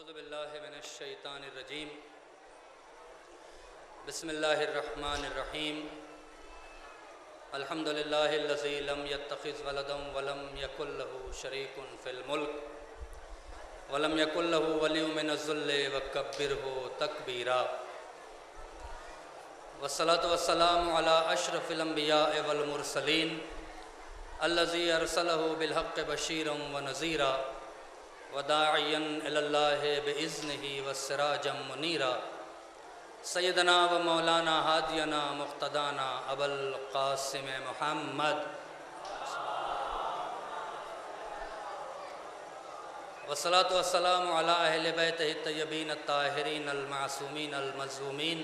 اعوذ باللہ من الشیطان الرجیم بسم اللہ الرحمن الرحیم الحمد للہ الذی لم یتخذ ولدا ولم یکن لہ شریک فی الملک ولم یکن لہ ولی من الذل وکبرہ تکبیرا والصلاة والسلام علی اشرف الانبیاء والمرسلین الذی ارسلہ بالحق بشیرا ونذیرا وداعیا الی اللہ باذنہ وسراجا منیرا سیدنا و مولانا ہادینا مقتدانا ابو القاسم محمد والصلاة والسلام علی اہل بیتہ الطیبین الطاہرین المعصومین المظلومین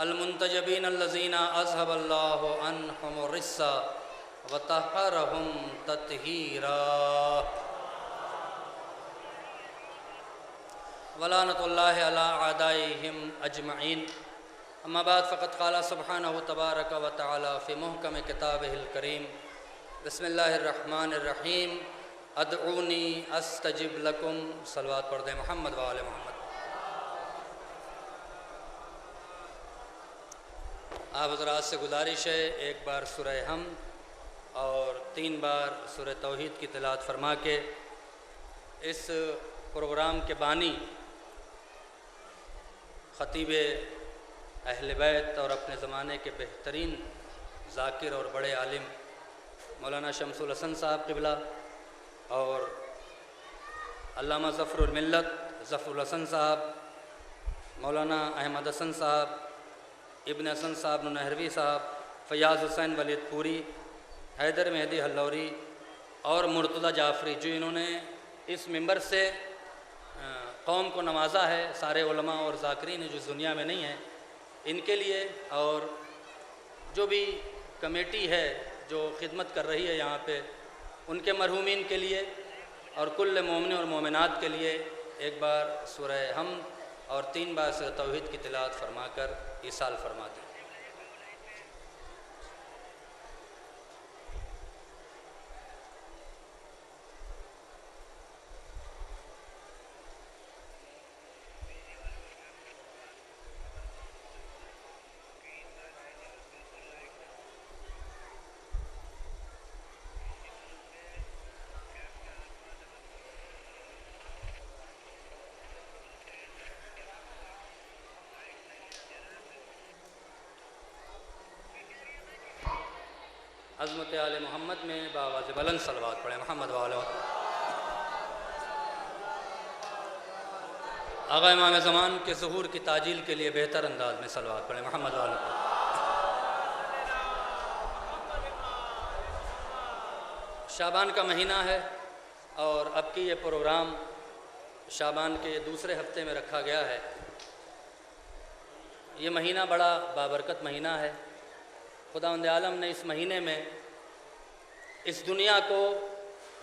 المنتجبین الذین اذهب اللہ عنہم الرجس وطہرہم تطہیرا ولعنۃ اللہ علی اعدائہم اجمعین اما بعد فقد قال سبحانہ تبارک و تعالی فی محکم کتابہ الکریم بسم اللہ الرحمن الرحیم ادعونی استجب لکم صلوات پڑھ دیں محمد و آل محمد۔ آپ حضرات سے گزارش ہے ایک بار سورہ حمد اور 3 بار سورہ توحید کی تلاوت فرما کے اس پروگرام کے بانی خطیب اہل بیت اور اپنے زمانے کے بہترین ذاکر اور بڑے عالم مولانا شمس الحسن صاحب قبلہ اور علامہ ظفر الملت ظفر الحسن صاحب، مولانا احمد حسن صاحب، ابن حسن صاحب نہروی صاحب، فیاض حسین ولید پوری، حیدر مہدی ہلوری اور مرتضی جعفری، جو انہوں نے اس ممبر سے قوم کو نوازا ہے، سارے علماء اور ذاکرین جو اس دنیا میں نہیں ہیں، ان کے لیے اور جو بھی کمیٹی ہے جو خدمت کر رہی ہے یہاں پہ، ان کے مرحومین کے لیے اور کل مومن اور مومنات کے لیے ایک بار سورہ حمد اور 3 بار سورہ توحید کی تلاوت فرما کر ایصال فرما دیں۔ عظمت آل محمد میں بآواز بلند صلوات پڑھیں محمد وآلہ۔ آقا امام زمان کے ظہور کی تعجیل کے لیے بہتر انداز میں صلوات پڑھیں محمد وآلہ۔ شعبان کا مہینہ ہے اور اب کی یہ پروگرام شعبان کے دوسرے ہفتے میں رکھا گیا ہے۔ یہ مہینہ بڑا بابرکت مہینہ ہے۔ خداوند عالم نے اس مہینے میں اس دنیا کو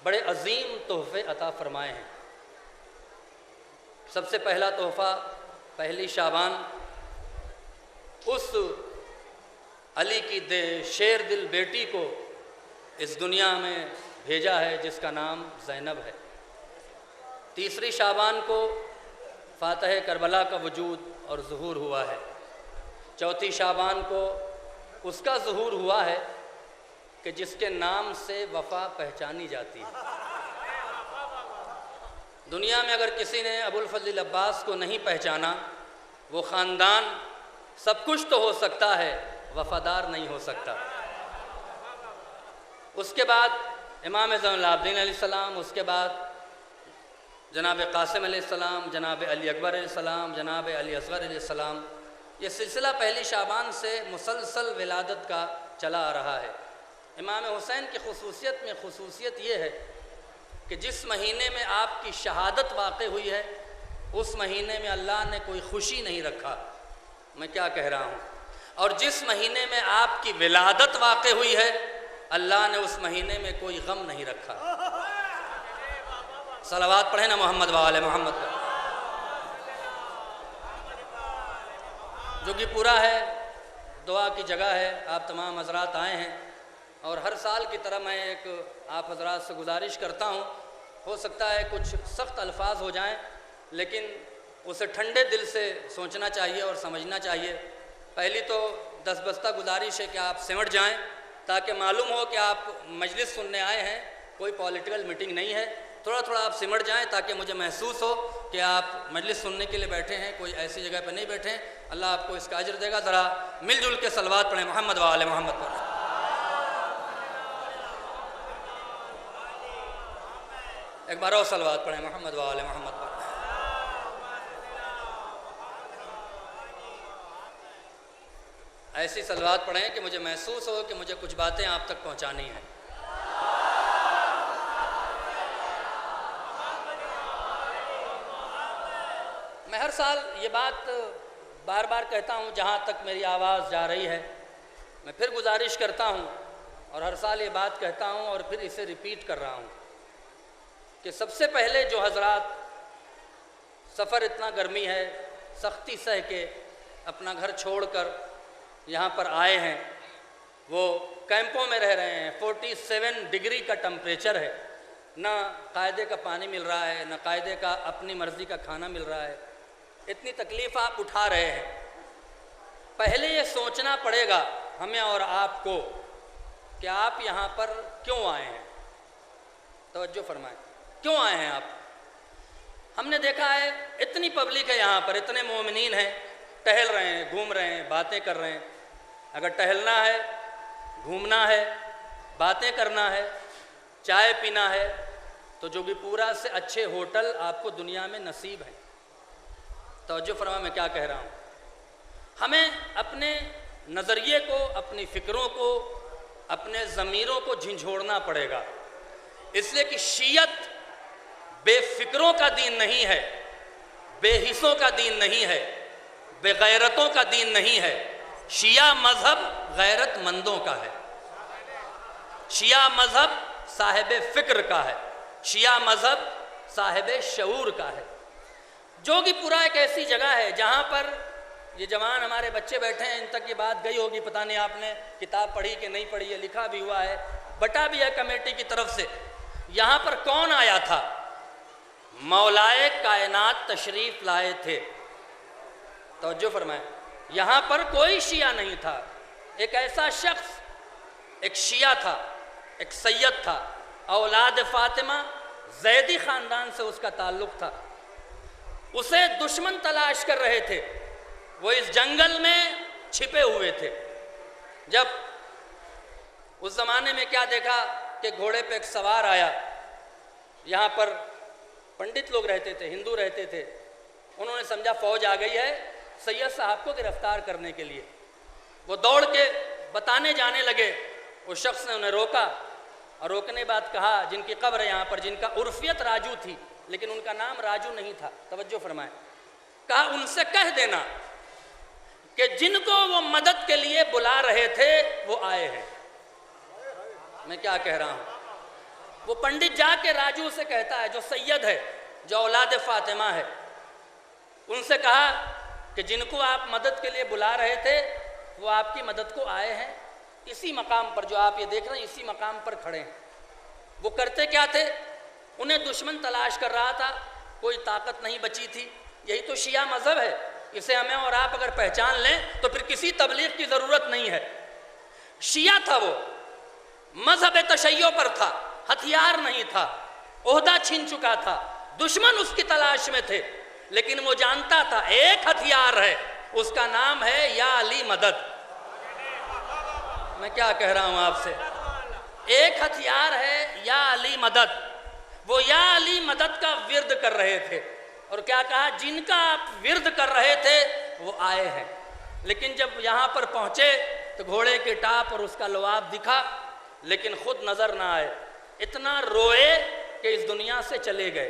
بڑے عظیم تحفے عطا فرمائے ہیں۔ سب سے پہلا تحفہ پہلی شعبان اس علی کی شیر دل بیٹی کو اس دنیا میں بھیجا ہے جس کا نام زینب ہے۔ تیسری شعبان کو فاتح کربلا کا وجود اور ظہور ہوا ہے۔ چوتھی شعبان کو اس کا ظہور ہوا ہے کہ جس کے نام سے وفا پہچانی جاتی ہے۔ دنیا میں اگر کسی نے ابو الفضل عباس کو نہیں پہچانا، وہ خاندان سب کچھ تو ہو سکتا ہے، وفادار نہیں ہو سکتا۔ اس کے بعد امام زین العابدین علیہ السلام، اس کے بعد جناب قاسم علیہ السلام، جناب علی اکبر علیہ السلام، جناب علی اصغر علیہ السلام، یہ سلسلہ پہلی شعبان سے مسلسل ولادت کا چلا آ رہا ہے۔ امام حسین کی خصوصیت یہ ہے کہ جس مہینے میں آپ کی شہادت واقع ہوئی ہے، اس مہینے میں اللہ نے کوئی خوشی نہیں رکھا۔ میں کیا کہہ رہا ہوں؟ اور جس مہینے میں آپ کی ولادت واقع ہوئی ہے، اللہ نے اس مہینے میں کوئی غم نہیں رکھا۔ صلوات پڑھیں نا محمد و آل محمد کا۔ جو کہ پورا ہے، دعا کی جگہ ہے، آپ تمام حضرات آئے ہیں اور ہر سال کی طرح میں ایک آپ حضرات سے گزارش کرتا ہوں، ہو سکتا ہے کچھ سخت الفاظ ہو جائیں لیکن اسے ٹھنڈے دل سے سوچنا چاہیے اور سمجھنا چاہیے۔ پہلی تو دس بستہ گزارش ہے کہ آپ سمٹ جائیں تاکہ معلوم ہو کہ آپ مجلس سننے آئے ہیں، کوئی پولیٹیکل میٹنگ نہیں ہے۔ تھوڑا تھوڑا آپ سمٹ جائیں تاکہ مجھے محسوس ہو کہ آپ مجلس سننے کے لیے بیٹھے ہیں، کوئی ایسی جگہ پہ نہیں بیٹھے ہیں۔ اللہ آپ کو اس کا اجر دے گا۔ ذرا مل جل کے صلوات پڑھیں محمد و آل محمد پر۔ ایک بار اور صلوات پڑھیں محمد و آل محمد پر۔ ایسی صلوات پڑھیں کہ مجھے محسوس ہو کہ مجھے کچھ باتیں آپ تک پہنچانی ہیں۔ میں ہر سال یہ بات بار بار کہتا ہوں، جہاں تک میری آواز جا رہی ہے میں پھر گزارش کرتا ہوں، اور ہر سال یہ بات کہتا ہوں اور پھر اسے ریپیٹ کر رہا ہوں کہ سب سے پہلے جو حضرات سفر اتنا گرمی ہے سختی سہ کے اپنا گھر چھوڑ کر یہاں پر آئے ہیں، وہ کیمپوں میں رہ رہے ہیں، 47 ڈگری کا ٹمپریچر ہے، نہ قاعدے کا پانی مل رہا ہے، نہ قاعدے کا اپنی مرضی کا کھانا مل رہا ہے، اتنی تکلیف آپ اٹھا رہے ہیں۔ پہلے یہ سوچنا پڑے گا ہمیں اور آپ کو کہ آپ یہاں پر کیوں آئے ہیں۔ توجہ فرمائیں، کیوں آئے ہیں آپ؟ ہم نے دیکھا ہے اتنی پبلک ہے یہاں پر، اتنے مومنین ہیں، ٹہل رہے ہیں، گھوم رہے ہیں، باتیں کر رہے ہیں۔ اگر ٹہلنا ہے، گھومنا ہے، باتیں کرنا ہے، چائے پینا ہے تو جوگی پورا سے اچھے ہوٹل آپ کو دنیا میں نصیب ہیں۔ توجہ فرما میں کیا کہہ رہا ہوں۔ ہمیں اپنے نظریے کو، اپنی فکروں کو، اپنے ضمیروں کو جھنجھوڑنا پڑے گا، اس لیے کہ شیعت بے فکروں کا دین نہیں ہے، بے حسوں کا دین نہیں ہے، بے غیرتوں کا دین نہیں ہے۔ شیعہ مذہب غیرت مندوں کا ہے، شیعہ مذہب صاحب فکر کا ہے، شیعہ مذہب صاحب شعور کا ہے۔ جوگی پورا ایک ایسی جگہ ہے جہاں پر یہ جوان ہمارے بچے بیٹھے ہیں، ان تک یہ بات گئی ہوگی، پتہ نہیں آپ نے کتاب پڑھی کہ نہیں پڑھی ہے، لکھا بھی ہوا ہے، بٹا بھی ہے کمیٹی کی طرف سے۔ یہاں پر کون آیا تھا؟ مولائے کائنات تشریف لائے تھے۔ توجہ فرمائیں، یہاں پر کوئی شیعہ نہیں تھا، ایک ایسا شخص، ایک شیعہ تھا، ایک سید تھا، اولاد فاطمہ زیدی خاندان سے اس کا تعلق تھا۔ اسے دشمن تلاش کر رہے تھے، وہ اس جنگل میں چھپے ہوئے تھے۔ جب اس زمانے میں کیا دیکھا کہ گھوڑے پہ ایک سوار آیا، یہاں پر پنڈت لوگ رہتے تھے، ہندو رہتے تھے، انہوں نے سمجھا فوج آ گئی ہے سید صاحب کو گرفتار کرنے کے لیے۔ وہ دوڑ کے بتانے جانے لگے، اس شخص نے انہیں روکا، اور روکنے بعد کہا، جن کی قبر ہے یہاں پر، جن کا عرفیت راجو تھی لیکن ان کا نام راجو نہیں تھا، توجہ فرمائیں، کہا ان سے کہہ دینا کہ جن کو وہ مدد کے لیے بلا رہے تھے وہ آئے ہیں۔ میں کیا کہہ رہا ہوں؟ وہ پنڈت جا کے راجو سے کہتا ہے، جو سید ہے، جو اولاد فاطمہ ہے، ان سے کہا کہ جن کو آپ مدد کے لیے بلا رہے تھے وہ آپ کی مدد کو آئے ہیں، اسی مقام پر جو آپ یہ دیکھ رہے ہیں اسی مقام پر کھڑے ہیں۔ وہ کرتے کیا تھے؟ انہیں دشمن تلاش کر رہا تھا، کوئی طاقت نہیں بچی تھی۔ یہی تو شیعہ مذہب ہے، اسے ہمیں اور آپ اگر پہچان لیں تو پھر کسی تبلیغ کی ضرورت نہیں ہے۔ شیعہ تھا، وہ مذہب تشیع پر تھا، ہتھیار نہیں تھا، عہدہ چھین چکا تھا، دشمن اس کی تلاش میں تھے، لیکن وہ جانتا تھا ایک ہتھیار ہے، اس کا نام ہے یا علی مدد۔ میں کیا کہہ رہا ہوں آپ سے؟ ایک ہتھیار ہے یا علی مدد۔ وہ یا علی مدد کا ورد کر رہے تھے، اور کیا کہا؟ جن کا آپ ورد کر رہے تھے وہ آئے ہیں۔ لیکن جب یہاں پر پہنچے تو گھوڑے کے ٹاپ اور اس کا لعاب دکھا، لیکن خود نظر نہ آئے، اتنا روئے کہ اس دنیا سے چلے گئے۔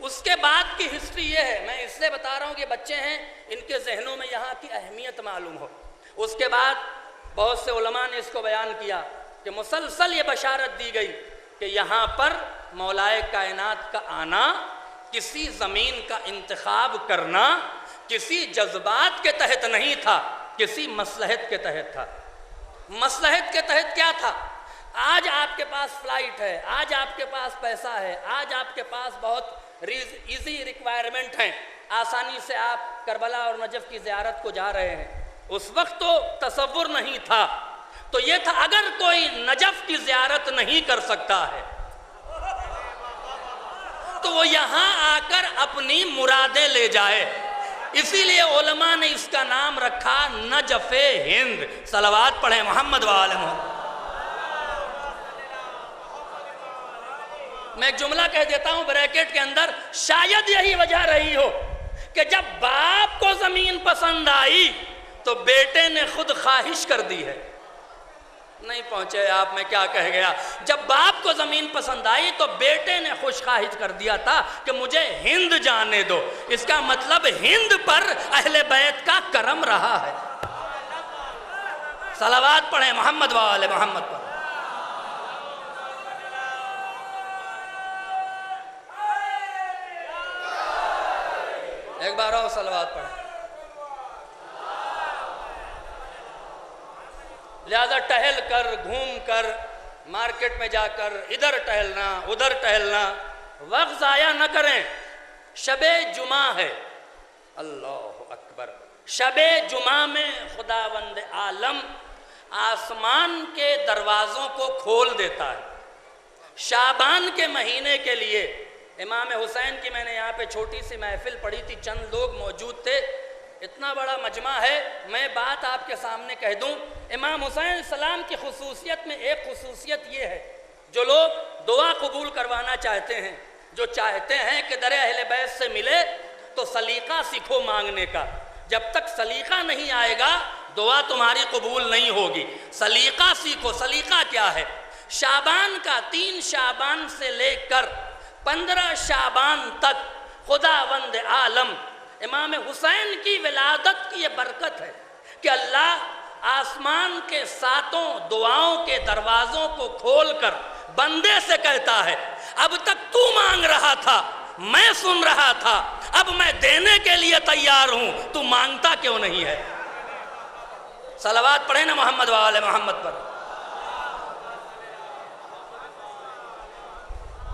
اس کے بعد کی ہسٹری یہ ہے، میں اس لیے بتا رہا ہوں کہ بچے ہیں، ان کے ذہنوں میں یہاں کی اہمیت معلوم ہو۔ اس کے بعد بہت سے علماء نے اس کو بیان کیا کہ مسلسل یہ بشارت دی گئی کہ یہاں پر مولائے کائنات کا آنا، کسی زمین کا انتخاب کرنا، کسی جذبات کے تحت نہیں تھا، کسی مصلحت کے تحت تھا۔ مصلحت کے تحت کیا تھا؟ آج آپ کے پاس فلائٹ ہے، آج آپ کے پاس پیسہ ہے، آج آپ کے پاس بہت ایزی ریکوائرمنٹ ہیں، آسانی سے آپ کربلا اور نجف کی زیارت کو جا رہے ہیں۔ اس وقت تو تصور نہیں تھا، تو یہ تھا اگر کوئی نجف کی زیارت نہیں کر سکتا ہے تو وہ یہاں آ کر اپنی مرادیں لے جائے۔ اسی لیے علماء نے اس کا نام رکھا نجف ہند۔ صلوات پڑھیں محمد وآل محمد۔ میں ایک جملہ کہہ دیتا ہوں بریکٹ کے اندر، شاید یہی وجہ رہی ہو کہ جب باپ کو زمین پسند آئی تو بیٹے نے خود خواہش کر دی ہے۔ نہیں پہنچے آپ، میں کیا کہہ گیا؟ جب باپ کو زمین پسند آئی تو بیٹے نے خوش خواہش کر دیا تھا کہ مجھے ہند جانے دو۔ اس کا مطلب ہند پر اہل بیت کا کرم رہا ہے۔ صلوات پڑھیں محمد وآل محمد پر۔ ایک بار اور صلوات پڑھیں۔ لہذا ٹہل کر، گھوم کر، مارکیٹ میں جا کر ادھر ٹہلنا ادھر ٹہلنا، وقت ضائع نہ کریں۔ شب جمعہ ہے، اللہ اکبر۔ شب جمعہ میں خداوند عالم آسمان کے دروازوں کو کھول دیتا ہے۔ شعبان کے مہینے کے لیے امام حسین کی میں نے یہاں پہ چھوٹی سی محفل پڑھی تھی، چند لوگ موجود تھے، اتنا بڑا مجمع ہے، میں بات آپ کے سامنے کہہ دوں۔ امام حسین علیہ السلام کی خصوصیت میں ایک خصوصیت یہ ہے، جو لوگ دعا قبول کروانا چاہتے ہیں، جو چاہتے ہیں کہ در اہل بیت سے ملے، تو سلیقہ سیکھو مانگنے کا۔ جب تک سلیقہ نہیں آئے گا دعا تمہاری قبول نہیں ہوگی۔ سلیقہ سیکھو۔ سلیقہ کیا ہے؟ شعبان کا 3 شعبان سے لے کر 15 شعبان تک خداوند عالم امام حسین کی ولادت کی یہ برکت ہے کہ اللہ آسمان کے 7 دعاؤں کے دروازوں کو کھول کر بندے سے کہتا ہے، اب تک تو مانگ رہا تھا، میں سن رہا تھا، اب میں دینے کے لیے تیار ہوں، تو مانگتا کیوں نہیں ہے؟ صلوات پڑھیں نا محمد وآل محمد پر۔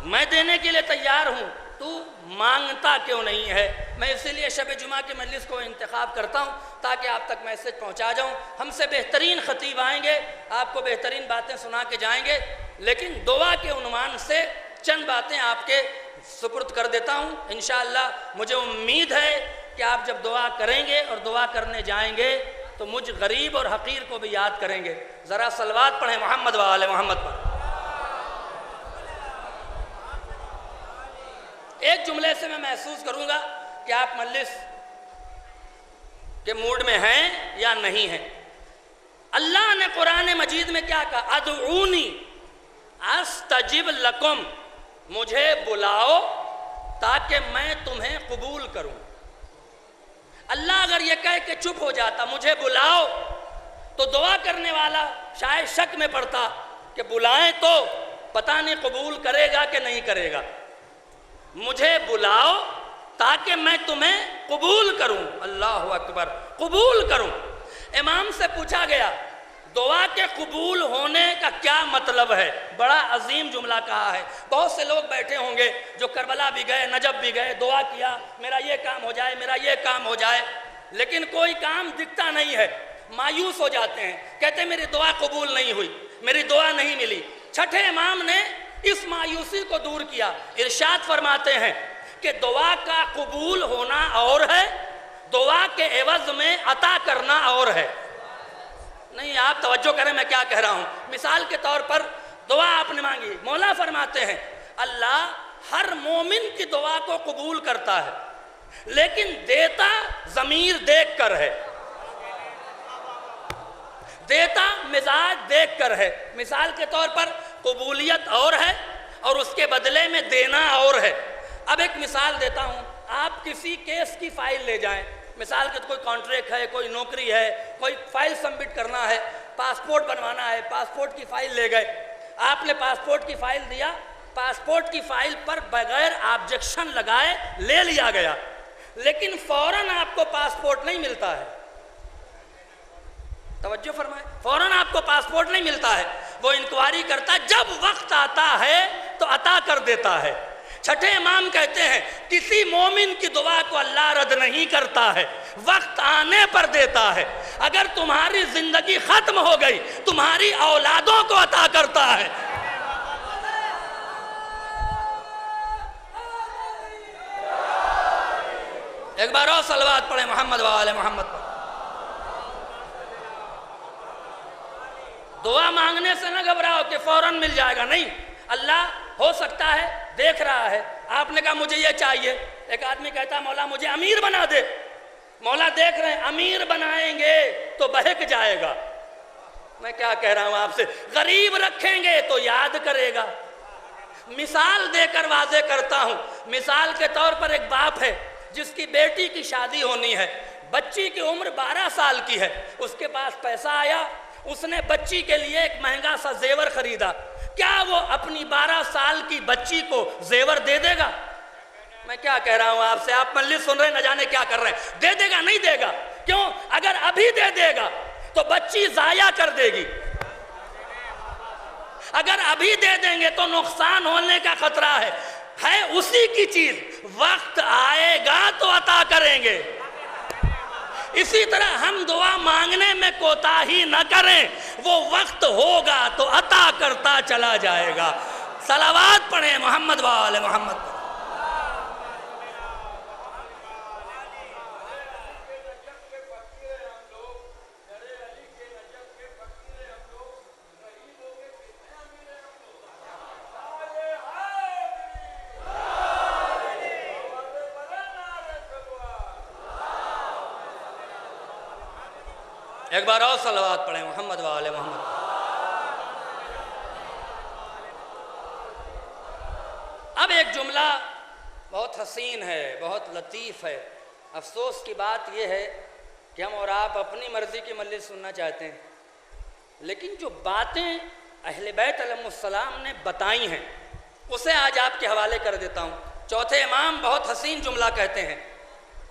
میں دینے کے لیے تیار ہوں، تو مانگتا کیوں نہیں ہے؟ میں اسی لیے شب جمعہ کے مجلس کو انتخاب کرتا ہوں تاکہ آپ تک میسج پہنچا جاؤں۔ ہم سے بہترین خطیب آئیں گے، آپ کو بہترین باتیں سنا کے جائیں گے، لیکن دعا کے عنوان سے چند باتیں آپ کے سپرد کر دیتا ہوں۔ انشاءاللہ مجھے امید ہے کہ آپ جب دعا کریں گے اور دعا کرنے جائیں گے تو مجھ غریب اور حقیر کو بھی یاد کریں گے۔ ذرا صلوات پڑھیں محمد وآل محمد پر۔ ایک جملے سے میں محسوس کروں گا کہ آپ مجلس کے موڈ میں ہیں یا نہیں ہیں۔ اللہ نے قرآن مجید میں کیا کہا؟ ادعونی استجب لکم، مجھے بلاؤ تاکہ میں تمہیں قبول کروں۔ اللہ اگر یہ کہہ کہ چپ ہو جاتا مجھے بلاؤ، تو دعا کرنے والا شاید شک میں پڑتا کہ بلائیں تو پتہ نہیں قبول کرے گا کہ نہیں کرے گا۔ مجھے بلاؤ تاکہ میں تمہیں قبول کروں۔ اللہ اکبر، قبول کروں۔ امام سے پوچھا گیا دعا کے قبول ہونے کا کیا مطلب ہے؟ بڑا عظیم جملہ کہا ہے۔ بہت سے لوگ بیٹھے ہوں گے جو کربلا بھی گئے، نجف بھی گئے، دعا کیا میرا یہ کام ہو جائے، میرا یہ کام ہو جائے، لیکن کوئی کام دکھتا نہیں ہے، مایوس ہو جاتے ہیں، کہتے ہیں میری دعا قبول نہیں ہوئی، میری دعا نہیں ملی۔ چھٹے امام نے اس مایوسی کو دور کیا، ارشاد فرماتے ہیں کہ دعا کا قبول ہونا اور ہے، دعا کے عوض میں عطا کرنا اور ہے۔ نہیں آپ توجہ کریں میں کیا کہہ رہا ہوں۔ مثال کے طور پر دعا آپ نے مانگی، مولا فرماتے ہیں اللہ ہر مومن کی دعا کو قبول کرتا ہے، لیکن دیتا ضمیر دیکھ کر ہے، دیتا مزاج دیکھ کر ہے۔ مثال کے طور پر قبولیت اور ہے اور اس کے بدلے میں دینا اور ہے۔ اب ایک مثال دیتا ہوں، آپ کسی کیس کی فائل لے جائیں، مثال کے کوئی کانٹریکٹ ہے، کوئی نوکری ہے، کوئی فائل سبمٹ کرنا ہے، پاسپورٹ بنوانا ہے، پاسپورٹ کی فائل لے گئے، آپ نے پاسپورٹ کی فائل دیا، پاسپورٹ کی فائل پر بغیر آبجیکشن لگائے لے لیا گیا، لیکن فوراً آپ کو پاسپورٹ نہیں ملتا ہے۔ توجہ فرمائیں، فوراً آپ کو پاسپورٹ نہیں ملتا ہے، وہ انکوائری کرتا ہے، جب وقت آتا ہے تو عطا کر دیتا ہے۔ چھٹے امام کہتے ہیں کسی مومن کی دعا کو اللہ رد نہیں کرتا ہے، وقت آنے پر دیتا ہے۔ اگر تمہاری زندگی ختم ہو گئی تمہاری اولادوں کو عطا کرتا ہے۔ ایک بار اور صلوات پڑھیں محمد وآل محمد پر۔ دعا مانگنے سے نہ گھبراؤ کہ فوراً مل جائے گا، نہیں، اللہ ہو سکتا ہے دیکھ رہا ہے۔ آپ نے کہا مجھے یہ چاہیے، ایک آدمی کہتا ہے مولا مجھے امیر بنا دے، مولا دیکھ رہے ہیں امیر بنائیں گے تو بہک جائے گا۔ میں کیا کہہ رہا ہوں آپ سے، غریب رکھیں گے تو یاد کرے گا۔ مثال دے کر واضح کرتا ہوں، مثال کے طور پر ایک باپ ہے جس کی بیٹی کی شادی ہونی ہے، بچی کی عمر 12 سال کی ہے، اس کے پاس پیسہ آیا، اس نے بچی کے لیے ایک مہنگا سا زیور خریدا۔ کیا وہ اپنی 12 سال کی بچی کو زیور دے دے گا؟ میں کیا کہہ رہا ہوں آپ سے، آپ مجلس سن رہے ہیں، نہ جانے کیا کر رہے ہیں، دے دے گا نہیں دے گا؟ کیوں؟ اگر ابھی دے دے گا تو بچی ضائع کر دے گی، اگر ابھی دے دیں گے تو نقصان ہونے کا خطرہ ہے اسی کی چیز، وقت آئے گا تو عطا کریں گے۔ اسی طرح ہم دعا مانگنے میں کوتاہی نہ کریں، وہ وقت ہوگا تو عطا کرتا چلا جائے گا۔ صلوات پڑھیں محمد وآل محمد پر۔ ایک بار اور صلوات پڑھیں محمد وآل محمد۔ اب ایک جملہ بہت حسین ہے، بہت لطیف ہے، افسوس کی بات یہ ہے کہ ہم اور آپ اپنی مرضی کی مجلس سننا چاہتے ہیں، لیکن جو باتیں اہل بیت علیہ السلام نے بتائی ہیں اسے آج آپ کے حوالے کر دیتا ہوں۔ چوتھے امام بہت حسین جملہ کہتے ہیں،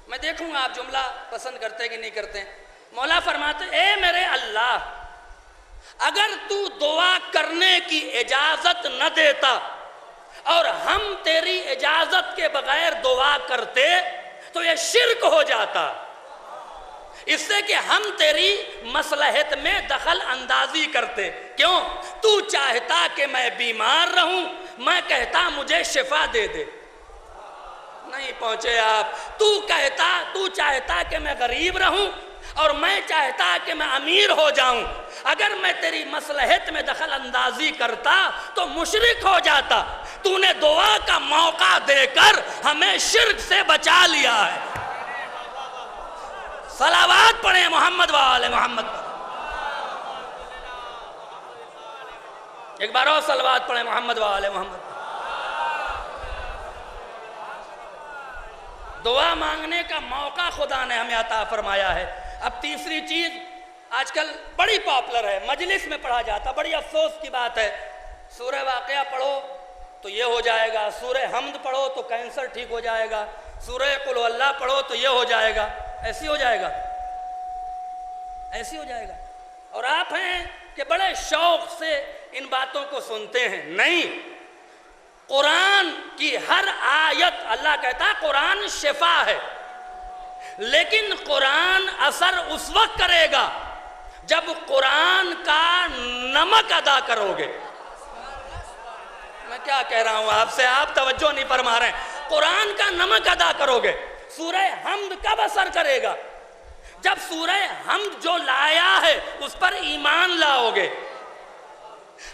میں دیکھوں گا آپ جملہ پسند کرتے کہ نہیں کرتے ہیں۔ مولا فرماتے اے میرے اللہ، اگر تو دعا کرنے کی اجازت نہ دیتا اور ہم تیری اجازت کے بغیر دعا کرتے تو یہ شرک ہو جاتا، اس سے کہ ہم تیری مصلحت میں دخل اندازی کرتے۔ کیوں؟ تو چاہتا کہ میں بیمار رہوں، میں کہتا مجھے شفا دے دے، نہیں پہنچے آپ۔ تو چاہتا کہ میں غریب رہوں اور میں چاہتا کہ میں امیر ہو جاؤں، اگر میں تیری مصلحت میں دخل اندازی کرتا تو مشرک ہو جاتا۔ تو نے دعا کا موقع دے کر ہمیں شرک سے بچا لیا ہے۔ صلوات پڑھیں محمد وآل محمد پر۔ ایک بار اور صلوات پڑھیں محمد وآل محمد پر۔ دعا مانگنے کا موقع خدا نے ہمیں عطا فرمایا ہے۔ اب تیسری چیز آج کل بڑی پاپولر ہے، مجلس میں پڑھا جاتا، بڑی افسوس کی بات ہے، سورہ واقعہ پڑھو تو یہ ہو جائے گا، سورہ حمد پڑھو تو کینسر ٹھیک ہو جائے گا، سورہ قل اللہ پڑھو تو یہ ہو جائے گا، ایسی ہو جائے گا، ایسی ہو جائے گا۔ اور آپ ہیں کہ بڑے شوق سے ان باتوں کو سنتے ہیں، نہیں، قرآن کی ہر آیت، اللہ کہتا ہے قرآن شفا ہے، لیکن قرآن اثر اس وقت کرے گا جب قرآن کا نمک ادا کرو گے۔ میں کیا کہہ رہا ہوں آپ سے، آپ توجہ نہیں فرما رہے ہیں۔ قرآن کا نمک ادا کرو گے۔ سورہ حمد کب اثر کرے گا؟ جب سورہ حمد جو لایا ہے اس پر ایمان لاؤ گے۔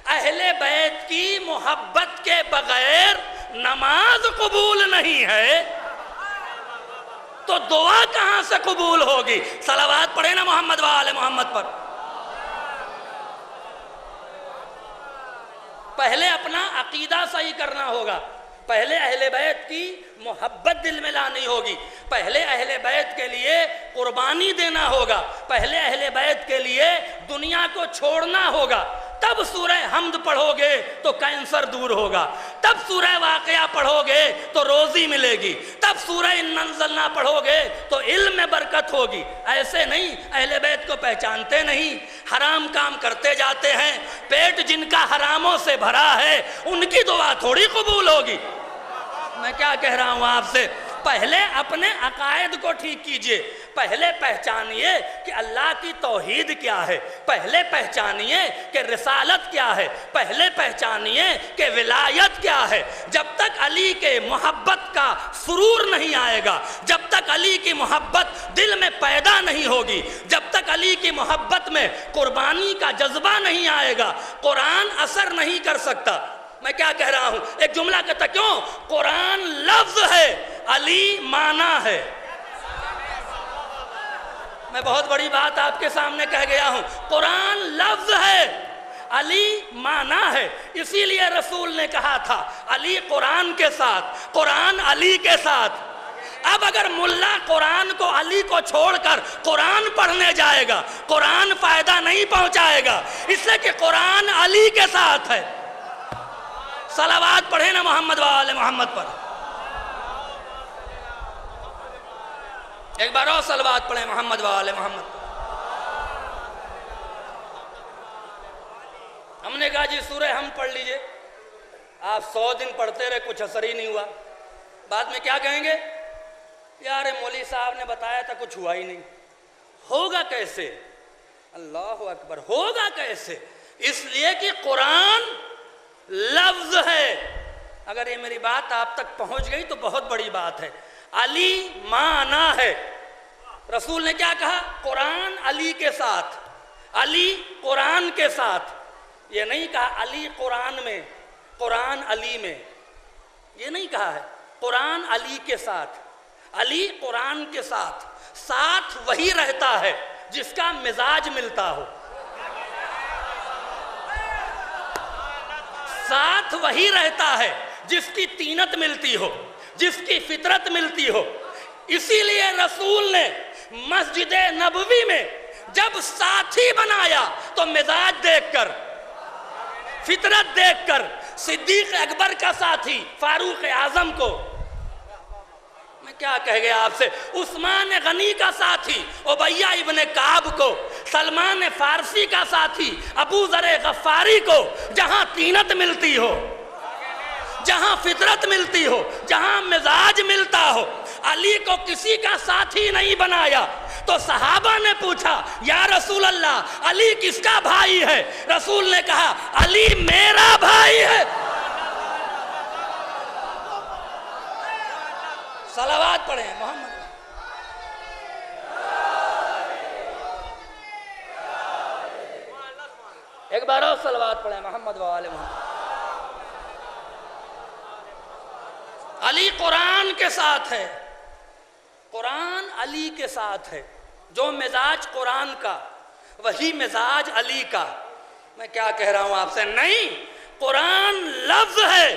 اہل بیت کی محبت کے بغیر نماز قبول نہیں ہے تو دعا کہاں سے قبول ہوگی؟ صلوات پڑھیں نا محمد وآل محمد پر۔ پہلے اپنا عقیدہ صحیح کرنا ہوگا، پہلے اہل بیت کی محبت دل میں لانی ہوگی، پہلے اہل بیت کے لیے قربانی دینا ہوگا، پہلے اہل بیت کے لیے دنیا کو چھوڑنا ہوگا، تب سورہ حمد پڑھو گے تو کینسر دور ہوگا، تب سورہ واقعہ پڑھو گے تو روزی ملے گی، تب سورہ ان انزلنا پڑھو گے تو علم میں برکت ہوگی۔ ایسے نہیں، اہل بیت کو پہچانتے نہیں، حرام کام کرتے جاتے ہیں، پیٹ جن کا حراموں سے بھرا ہے ان کی دعا تھوڑی قبول ہوگی۔ میں کیا کہہ رہا ہوں آپ سے؟ پہلے اپنے عقائد کو ٹھیک کیجئے، پہلے پہچانیے کہ اللہ کی توحید کیا ہے، پہلے پہچانیے کہ رسالت کیا ہے، پہلے پہچانیے کہ ولایت کیا ہے۔ جب تک علی کے محبت کا سرور نہیں آئے گا، جب تک علی کی محبت دل میں پیدا نہیں ہوگی، جب تک علی کی محبت میں قربانی کا جذبہ نہیں آئے گا، قرآن اثر نہیں کر سکتا۔ میں کیا کہہ رہا ہوں؟ ایک جملہ کہتا کیوں؟ قرآن لفظ ہے، علی معنی ہے۔ میں بہت بڑی بات آپ کے سامنے کہہ گیا ہوں، قرآن لفظ ہے، علی معنی ہے۔ اسی لیے رسول نے کہا تھا علی قرآن کے ساتھ، قرآن علی کے ساتھ۔ اب اگر ملا قرآن کو علی کو چھوڑ کر قرآن پڑھنے جائے گا، قرآن فائدہ نہیں پہنچائے گا، اس لیے کہ قرآن علی کے ساتھ ہے۔ صلوات پڑھیں نا محمد و آل محمد پر، ایک بار اور صلوات پڑھیں محمد و آل محمد پر۔ ہم نے کہا جی سورہ ہم پڑھ لیجئے، آپ 100 دن پڑھتے رہے، کچھ اثر ہی نہیں ہوا۔ بعد میں کیا کہیں گے؟ یار مولوی صاحب نے بتایا تھا، کچھ ہوا ہی نہیں۔ ہوگا کیسے؟ اللہ اکبر، ہوگا کیسے؟ اس لیے کہ قرآن لفظ ہے۔ اگر یہ میری بات آپ تک پہنچ گئی تو بہت بڑی بات ہے۔ علی معنی ہے۔ رسول نے کیا کہا؟ قرآن علی کے ساتھ، علی قرآن کے ساتھ۔ یہ نہیں کہا علی قرآن میں، قرآن علی میں، یہ نہیں کہا ہے۔ قرآن علی کے ساتھ، علی قرآن کے ساتھ۔ ساتھ وہی رہتا ہے جس کا مزاج ملتا ہو، ساتھ وہی رہتا ہے جس کی طینت ملتی ہو، جس کی فطرت ملتی ہو۔ اسی لیے رسول نے مسجد نبوی میں جب ساتھی بنایا تو مزاج دیکھ کر، فطرت دیکھ کر، صدیق اکبر کا ساتھی فاروق اعظم کو، میں کیا کہہ گیا آپ سے، عثمان غنی کا ساتھی ابیہ ابن کعب کو، سلمان فارسی کا ساتھی ابو ذر غفاری کو، جہاں طینت ملتی ہو، جہاں فطرت ملتی ہو، جہاں مزاج ملتا ہو۔ علی کو کسی کا ساتھی نہیں بنایا تو صحابہ نے پوچھا یا رسول اللہ علی کس کا بھائی ہے؟ رسول نے کہا علی میرا بھائی ہے۔ صلوات پڑھیں محمد۔ ایک بار اور صلوات پڑھیں محمد و آل محمد۔ علی قرآن کے ساتھ ہے، قرآن علی کے ساتھ ہے۔ جو مزاج قرآن کا وہی مزاج علی کا۔ میں کیا کہہ رہا ہوں آپ سے؟ نہیں، قرآن لفظ ہے،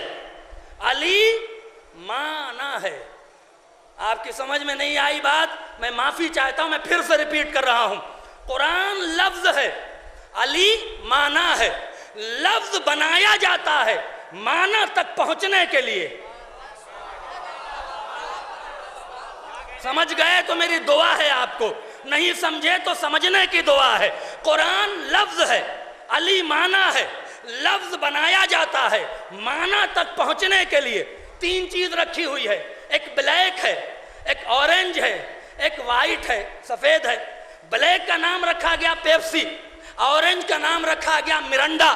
علی معنی ہے۔ آپ کی سمجھ میں نہیں آئی بات؟ میں معافی چاہتا ہوں، میں پھر سے ریپیٹ کر رہا ہوں۔ قرآن لفظ ہے، علی معنی ہے۔ لفظ بنایا جاتا ہے معنی تک پہنچنے کے لیے۔ سمجھ گئے تو میری دعا ہے آپ کو، نہیں سمجھے تو سمجھنے کی دعا ہے۔ قرآن لفظ ہے، علی معنی ہے۔ لفظ بنایا جاتا ہے معنی تک پہنچنے کے لیے۔ 3 چیز رکھی ہوئی ہے، ایک بلیک ہے، ایک اورنج ہے، ایک وائٹ ہے، سفید ہے۔ بلیک کا نام رکھا گیا پیپسی، اورنج کا نام رکھا گیا مرنڈا،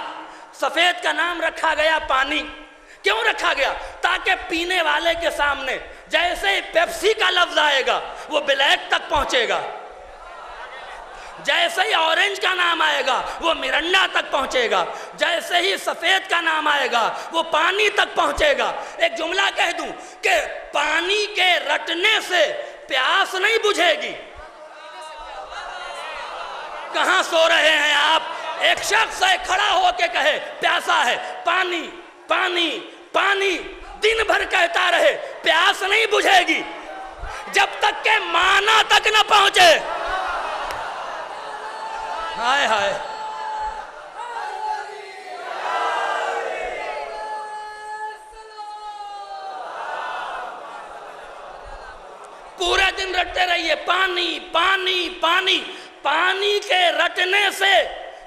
سفید کا نام رکھا گیا پانی۔ کیوں رکھا گیا؟ تاکہ پینے والے کے سامنے جیسے ہی پیپسی کا لفظ آئے گا وہ بلیک تک پہنچے گا، جیسے ہی اورنج کا نام آئے گا وہ مرنڈا تک پہنچے گا، جیسے ہی سفید کا نام آئے گا وہ پانی تک پہنچے گا۔ ایک جملہ کہہ دوں کہ پانی کے رٹنے سے پیاس نہیں بجھے گی۔ کہاں سو رہے ہیں آپ؟ ایک شخص ہے کھڑا ہو کے کہے پیاسا ہے، پانی پانی پانی، دن بھر کہتا رہے، پیاس نہیں بجھے گی جب تک کہ معنی تک نہ پہنچے۔ ہائے ہائے، پورے دن رٹتے رہیے پانی پانی پانی، پانی کے رٹنے سے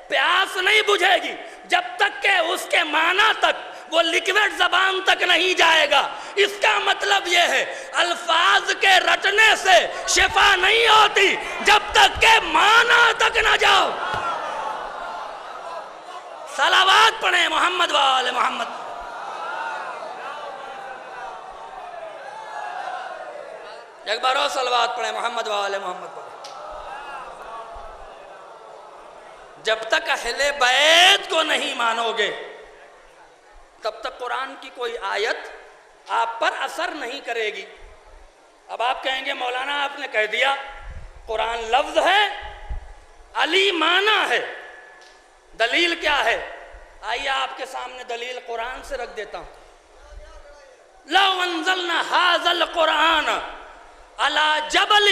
پیاس نہیں بجھے گی جب تک کہ اس کے معنی تک وہ لیکوڈ زبان تک نہیں جائے گا۔ اس کا مطلب یہ ہے الفاظ کے رٹنے سے شفا نہیں ہوتی جب تک کہ معنی تک نہ جاؤ۔ صلوات پڑھیں محمد و آل محمد۔ ایک بار اور صلوات پڑھیں محمد و آل محمد۔ جب تک اہل بیت کو نہیں مانو گے تب تک قرآن کی کوئی آیت آپ پر اثر نہیں کرے گی۔ اب آپ کہیں گے مولانا آپ نے کہہ دیا قرآن لفظ ہے، علی معنی ہے، دلیل کیا ہے؟ آئیے آپ کے سامنے دلیل قرآن سے رکھ دیتا ہوں۔ لو انزلنا ھذا القرآن علی جبل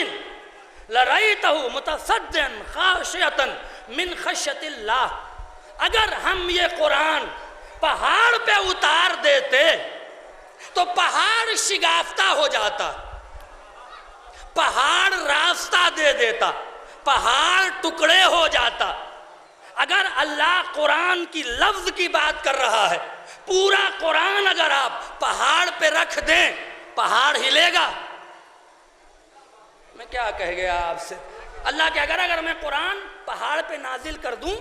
لرأیتہ متصدعا خاشعا من خشیۃ اللہ، اگر ہم یہ قرآن پہاڑ پہ اتار دیتے تو پہاڑ شگافتہ ہو جاتا، پہاڑ راستہ دے دیتا، پہاڑ ٹکڑے ہو جاتا۔ اگر اللہ قرآن کی لفظ کی بات کر رہا ہے، پورا قرآن اگر آپ پہاڑ پہ رکھ دیں پہاڑ ہلے گا؟ میں کیا کہہ گیا آپ سے؟ اللہ کہ اگر میں قرآن پہاڑ پہ نازل کر دوں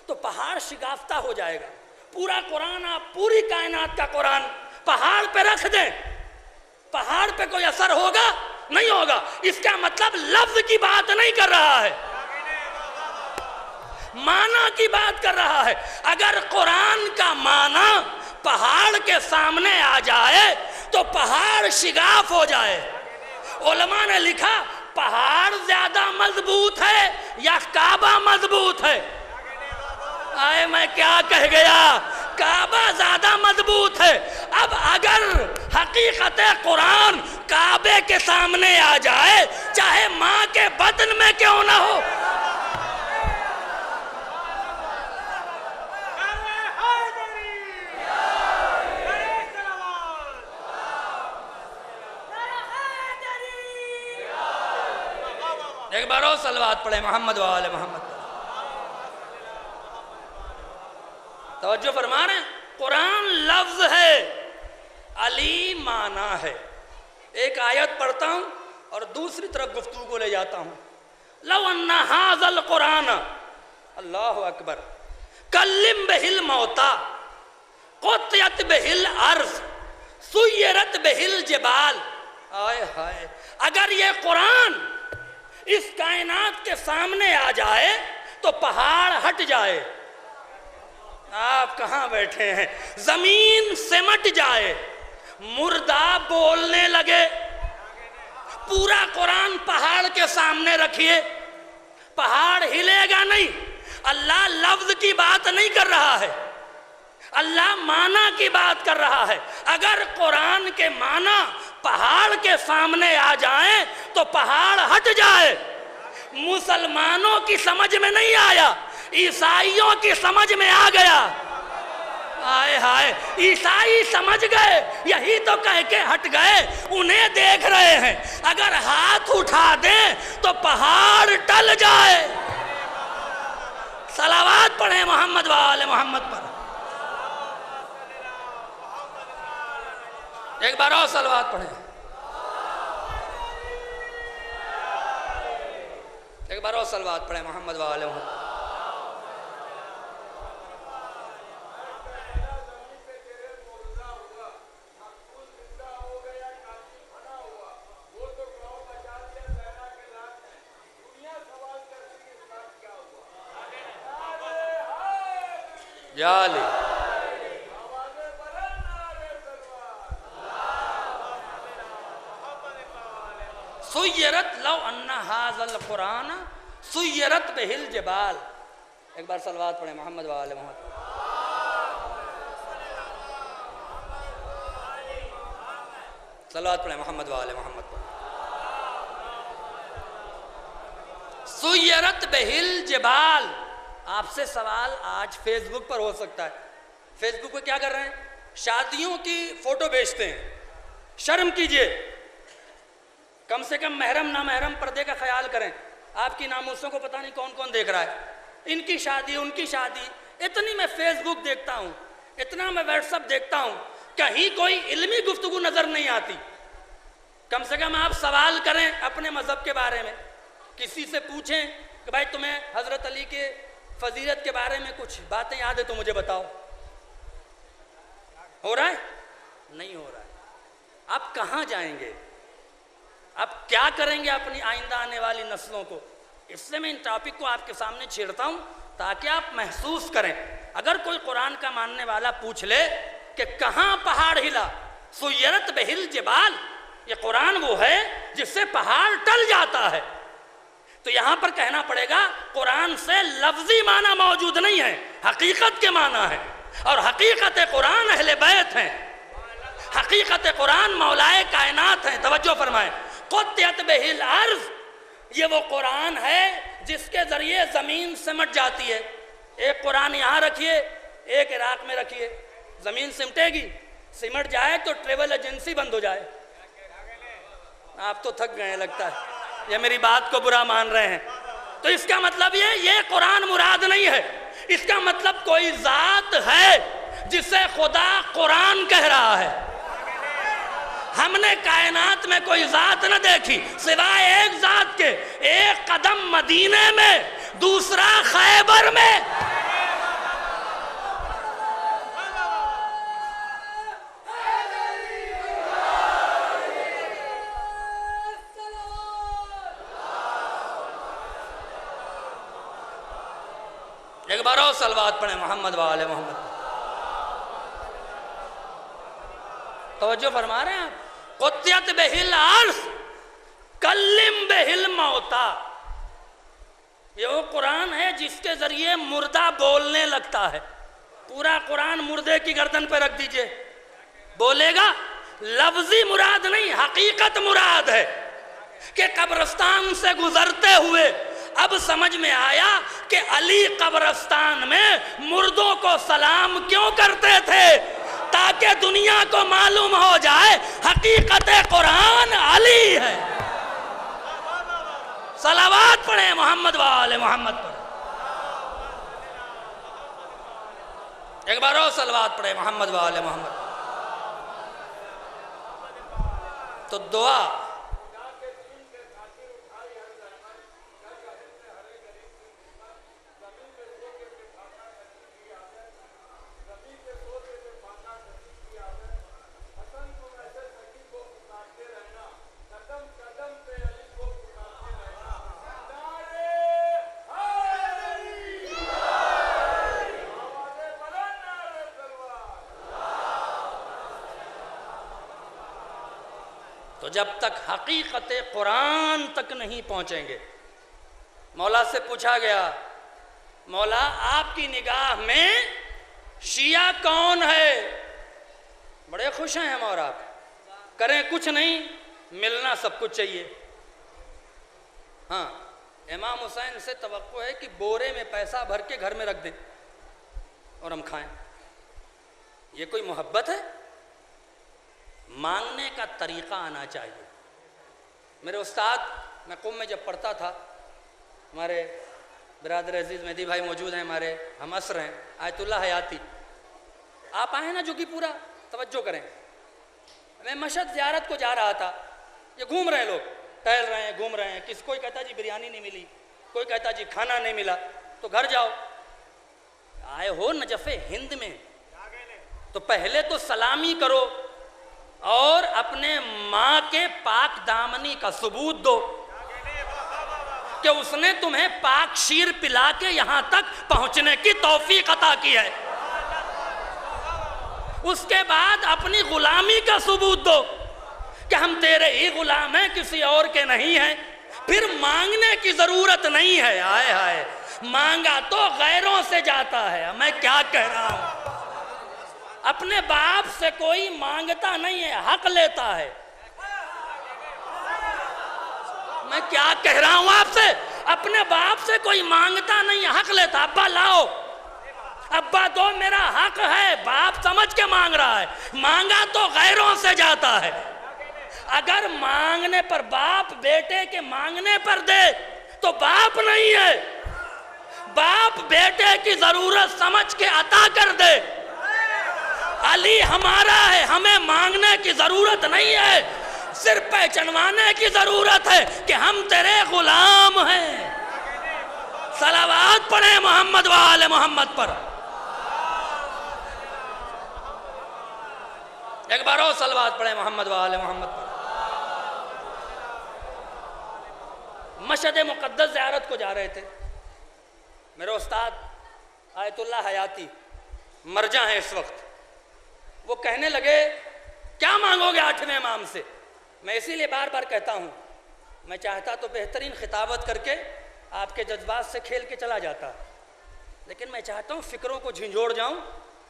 تو پہاڑ شگافتہ ہو جائے گا۔ پورا قرآن آپ پوری کائنات کا قرآن پہاڑ پہ رکھ دیں، پہاڑ پہ کوئی اثر ہوگا؟ نہیں ہوگا۔ اس کا مطلب لفظ کی بات نہیں کر رہا ہے، معنی کی بات کر رہا ہے۔ اگر قرآن کا معنی پہاڑ کے سامنے آ جائے تو پہاڑ شگاف ہو جائے۔ علماء نے لکھا پہاڑ زیادہ مضبوط ہے یا کعبہ مضبوط ہے؟ آئے میں کیا کہہ گیا؟ کعبہ زیادہ مضبوط ہے۔ اب اگر حقیقت قرآن کعبے کے سامنے آ جائے چاہے ماں کے بطن میں کیوں نہ ہو، ایک بار اور صلوات پڑھیں محمد و آل محمد۔ توجہ فرما رہے ہیں؟ قرآن لفظ ہے، علی معنی ہے۔ ایک آیت پڑھتا ہوں اور دوسری طرف گفتگو کو لے جاتا ہوں۔ لو ان ھذا القرآن، اللہ اکبر، کلم بہ الموتیٰ قطعت بہ الارض سیرت بہ الجبال۔ آئے ہائے، اگر یہ قرآن اس کائنات کے سامنے آ جائے تو پہاڑ ہٹ جائے۔ آپ کہاں بیٹھے ہیں؟ زمین سمٹ جائے، مردہ بولنے لگے۔ پورا قرآن پہاڑ کے سامنے رکھیے، پہاڑ ہلے گا نہیں۔ اللہ لفظ کی بات نہیں کر رہا ہے، اللہ معنی کی بات کر رہا ہے۔ اگر قرآن کے معنی پہاڑ کے سامنے آ جائیں تو پہاڑ ہٹ جائے۔ مسلمانوں کی سمجھ میں نہیں آیا، عیسائیوں کی سمجھ میں آ گیا۔ آئے ہائے، عیسائی سمجھ گئے، یہی تو کہہ کے ہٹ گئے، انہیں دیکھ رہے ہیں۔ اگر ہاتھ اٹھا دیں تو پہاڑ ٹل جائے۔ صلوات پڑھیں محمد و آل محمد پر۔ ایک بار اور صلوات پڑھیں، ایک بار اور صلوات پڑھیں محمد و آل محمد۔ یا علی، سیرت لو ان ھذا القرآن سیرت بہ الجبال۔ ایک بار صلوات پڑھیں محمد و آل محمد۔ صلوات پڑھیں محمد و آل محمد پر۔ سیرت بہ الجبال۔ آپ سے سوال آج فیس بک پر ہو سکتا ہے، فیس بک پہ کیا کر رہے ہیں؟ شادیوں کی فوٹو بیچتے ہیں۔ شرم کیجئے، کم سے کم محرم نامحرم پردے کا خیال کریں۔ آپ کی ناموسوں کو پتہ نہیں کون کون دیکھ رہا ہے، ان کی شادی ان کی شادی۔ اتنی میں فیس بک دیکھتا ہوں، اتنا میں واٹس ایپ دیکھتا ہوں، کہیں کوئی علمی گفتگو نظر نہیں آتی۔ کم سے کم آپ سوال کریں اپنے مذہب کے بارے میں، کسی سے پوچھیں کہ بھائی تمہیں حضرت علی کے فضیلت کے بارے میں کچھ باتیں یاد ہے تو مجھے بتاؤ۔ ہو رہا ہے؟ نہیں ہو رہا ہے۔ آپ کہاں جائیں گے؟ آپ کیا کریں گے اپنی آئندہ آنے والی نسلوں کو؟ اس سے میں ان ٹاپک کو آپ کے سامنے چھیڑتا ہوں تاکہ آپ محسوس کریں۔ اگر کوئی قرآن کا ماننے والا پوچھ لے کہ کہاں پہاڑ ہلا، سیرت بہل جبال، یہ قرآن وہ ہے جس سے پہاڑ ٹل جاتا ہے، تو یہاں پر کہنا پڑے گا قرآن سے لفظی معنی موجود نہیں ہے، حقیقت کے معنی ہے، اور حقیقت قرآن اہل بیت ہیں، حقیقت قرآن مولائے کائنات ہیں۔ توجہ فرمائیں، قطعت بہ الارض، یہ وہ قرآن ہے جس کے ذریعے زمین سمٹ جاتی ہے۔ ایک قرآن یہاں رکھیے، ایک عراق میں رکھیے، زمین سمٹے گی؟ سمٹ جائے تو ٹریول ایجنسی بند ہو جائے۔ آپ تو تھک گئے لگتا ہے، یہ میری بات کو برا مان رہے ہیں۔ تو اس کا مطلب یہ قرآن مراد نہیں ہے، اس کا مطلب کوئی ذات ہے جسے خدا قرآن کہہ رہا ہے۔ ہم نے کائنات میں کوئی ذات نہ دیکھی سوائے ایک ذات کے، ایک قدم مدینے میں، دوسرا خیبر میں۔ ایک بار اور صلوات پڑھیں محمد وآل محمد۔ توجہ فرما رہے ہیں آپ؟ قطعت بہ الارض کلم بہ الموتى، یہ وہ قرآن ہے جس کے ذریعے مردہ بولنے لگتا ہے۔ پورا قرآن مردے کی گردن پہ رکھ دیجئے، بولے گا۔ لفظی مراد نہیں، حقیقت مراد ہے کہ قبرستان سے گزرتے ہوئے اب سمجھ میں آیا کہ علی قبرستان میں مردوں کو سلام کیوں کرتے تھے، تاکہ دنیا کو معلوم ہو جائے حقیقت قرآن علی ہے۔ صلوات پڑھیں محمد وآل محمد پر۔ ایک بار اور صلوات پڑھیں محمد وآل محمد۔ تو دعا تو جب تک حقیقت قرآن تک نہیں پہنچیں گے۔ مولا سے پوچھا گیا، مولا آپ کی نگاہ میں شیعہ کون ہے؟ بڑے خوش ہیں ہم اور آپ، کریں کچھ نہیں، ملنا سب کچھ چاہیے۔ ہاں، امام حسین سے توقع ہے کہ بورے میں پیسہ بھر کے گھر میں رکھ دیں اور ہم کھائیں۔ یہ کوئی محبت ہے؟ مانگنے کا طریقہ آنا چاہیے۔ میرے استاد، میں قم میں جب پڑھتا تھا، ہمارے برادر عزیز مہدی بھائی موجود ہیں، ہمارے ہم عصر ہیں، آیت اللہ حیاتی، آپ آئیں نا جوگی پورا، توجہ کریں۔ میں مشہد زیارت کو جا رہا تھا، یہ گھوم رہے ہیں لوگ، ٹہل رہے ہیں، گھوم رہے ہیں، کوئی کہتا جی بریانی نہیں ملی، کوئی کہتا جی کھانا نہیں ملا، تو گھر جاؤ۔ آئے ہو نجف ہند میں تو پہلے تو سلامی کرو اور اپنے ماں کے پاک دامنی کا ثبوت دو کہ اس نے تمہیں پاک شیر پلا کے یہاں تک پہنچنے کی توفیق عطا کی ہے۔ اس کے بعد اپنی غلامی کا ثبوت دو کہ ہم تیرے ہی غلام ہیں، کسی اور کے نہیں ہیں۔ پھر مانگنے کی ضرورت نہیں ہے۔ آئے ہائے، مانگا تو غیروں سے جاتا ہے۔ میں کیا کہہ رہا ہوں؟ اپنے باپ سے کوئی مانگتا نہیں ہے، حق لیتا ہے۔ میں کیا کہہ رہا ہوں آپ سے؟ اپنے باپ سے کوئی مانگتا نہیں ہے، حق لیتا۔ ابا لاؤ، ابا دو، میرا حق ہے۔ باپ سمجھ کے مانگ رہا ہے، مانگا تو غیروں سے جاتا ہے۔ اگر مانگنے پر باپ بیٹے کے مانگنے پر دے تو باپ نہیں ہے۔ باپ بیٹے کی ضرورت سمجھ کے عطا کر دے علی ہمارا ہے، ہمیں مانگنے کی ضرورت نہیں ہے، صرف پہچانوانے کی ضرورت ہے کہ ہم تیرے غلام ہیں۔ صلوات پڑھیں محمد و آل محمد پر۔ ایک بار اور صلوات پڑھیں محمد و آل محمد پر۔ مشہد مقدس زیارت کو جا رہے تھے، میرے استاد آیت اللہ حیاتی مرجع ہیں اس وقت، وہ کہنے لگے کیا مانگو گے 8ویں امام سے؟ میں اسی لیے بار بار کہتا ہوں، میں چاہتا تو بہترین خطابت کر کے آپ کے جذبات سے کھیل کے چلا جاتا، لیکن میں چاہتا ہوں فکروں کو جھنجھوڑ جاؤں،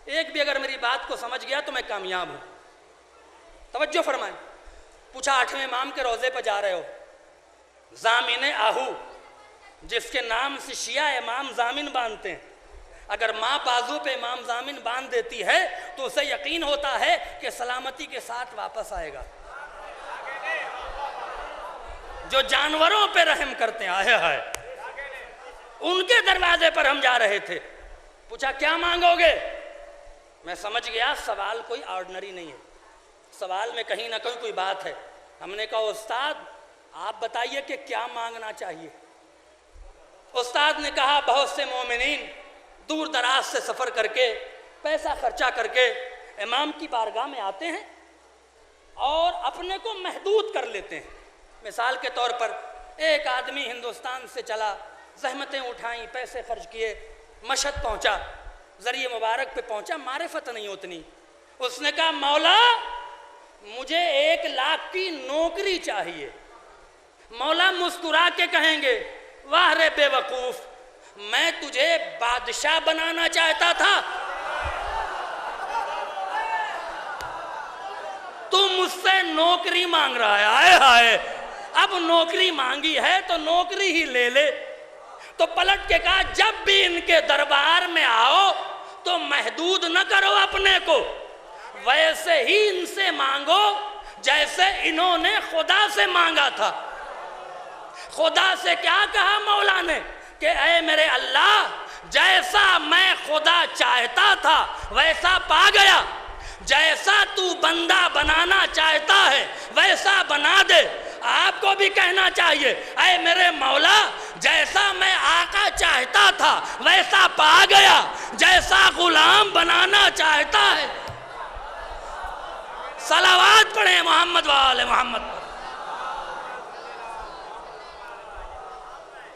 ایک بھی اگر میری بات کو سمجھ گیا تو میں کامیاب ہوں۔ توجہ فرمائیں، پوچھا 8ویں امام کے روضے پہ جا رہے ہو، ضامن آہو جس کے نام سے شیعہ امام ضامن باندھتے ہیں، اگر ماں بازو پہ امام ضامن باندھ دیتی ہے تو اسے یقین ہوتا ہے کہ سلامتی کے ساتھ واپس آئے گا۔ جو جانوروں پہ رحم کرتے ہیں، آئے ہائے، ان کے دروازے پر ہم جا رہے تھے، پوچھا کیا مانگو گے؟ میں سمجھ گیا سوال کوئی آرڈنری نہیں ہے، سوال میں کہیں نہ کہیں کوئی بات ہے۔ ہم نے کہا استاد آپ بتائیے کہ کیا مانگنا چاہیے؟ استاد نے کہا بہت سے مومنین دور دراز سے سفر کر کے پیسہ خرچہ کر کے امام کی بارگاہ میں آتے ہیں اور اپنے کو محدود کر لیتے ہیں۔ مثال کے طور پر ایک آدمی ہندوستان سے چلا، زحمتیں اٹھائیں، پیسے خرچ کیے، مشہد پہنچا، ذریعہ مبارک پہ پہنچا، معرفت نہیں اتنی، اس نے کہا مولا مجھے 1 لاکھ کی نوکری چاہیے۔ مولا مسکرا کے کہیں گے واہ رے بے وقوف، میں تجھے بادشاہ بنانا چاہتا تھا، تو مجھ سے نوکری مانگ رہا ہے۔ آئے ہائے، اب نوکری مانگی ہے تو نوکری ہی لے لے۔ تو پلٹ کے کہا جب بھی ان کے دربار میں آؤ تو محدود نہ کرو اپنے کو، ویسے ہی ان سے مانگو جیسے انہوں نے خدا سے مانگا تھا۔ خدا سے کیا کہا مولا نے کہ اے میرے اللہ، جیسا میں خدا چاہتا تھا ویسا پا گیا، جیسا تو بندہ بنانا چاہتا ہے ویسا بنا دے۔ آپ کو بھی کہنا چاہیے اے میرے مولا، جیسا میں آقا چاہتا تھا ویسا پا گیا، جیسا غلام بنانا چاہتا ہے۔ صلوات پڑھیں محمد و آل محمد پر۔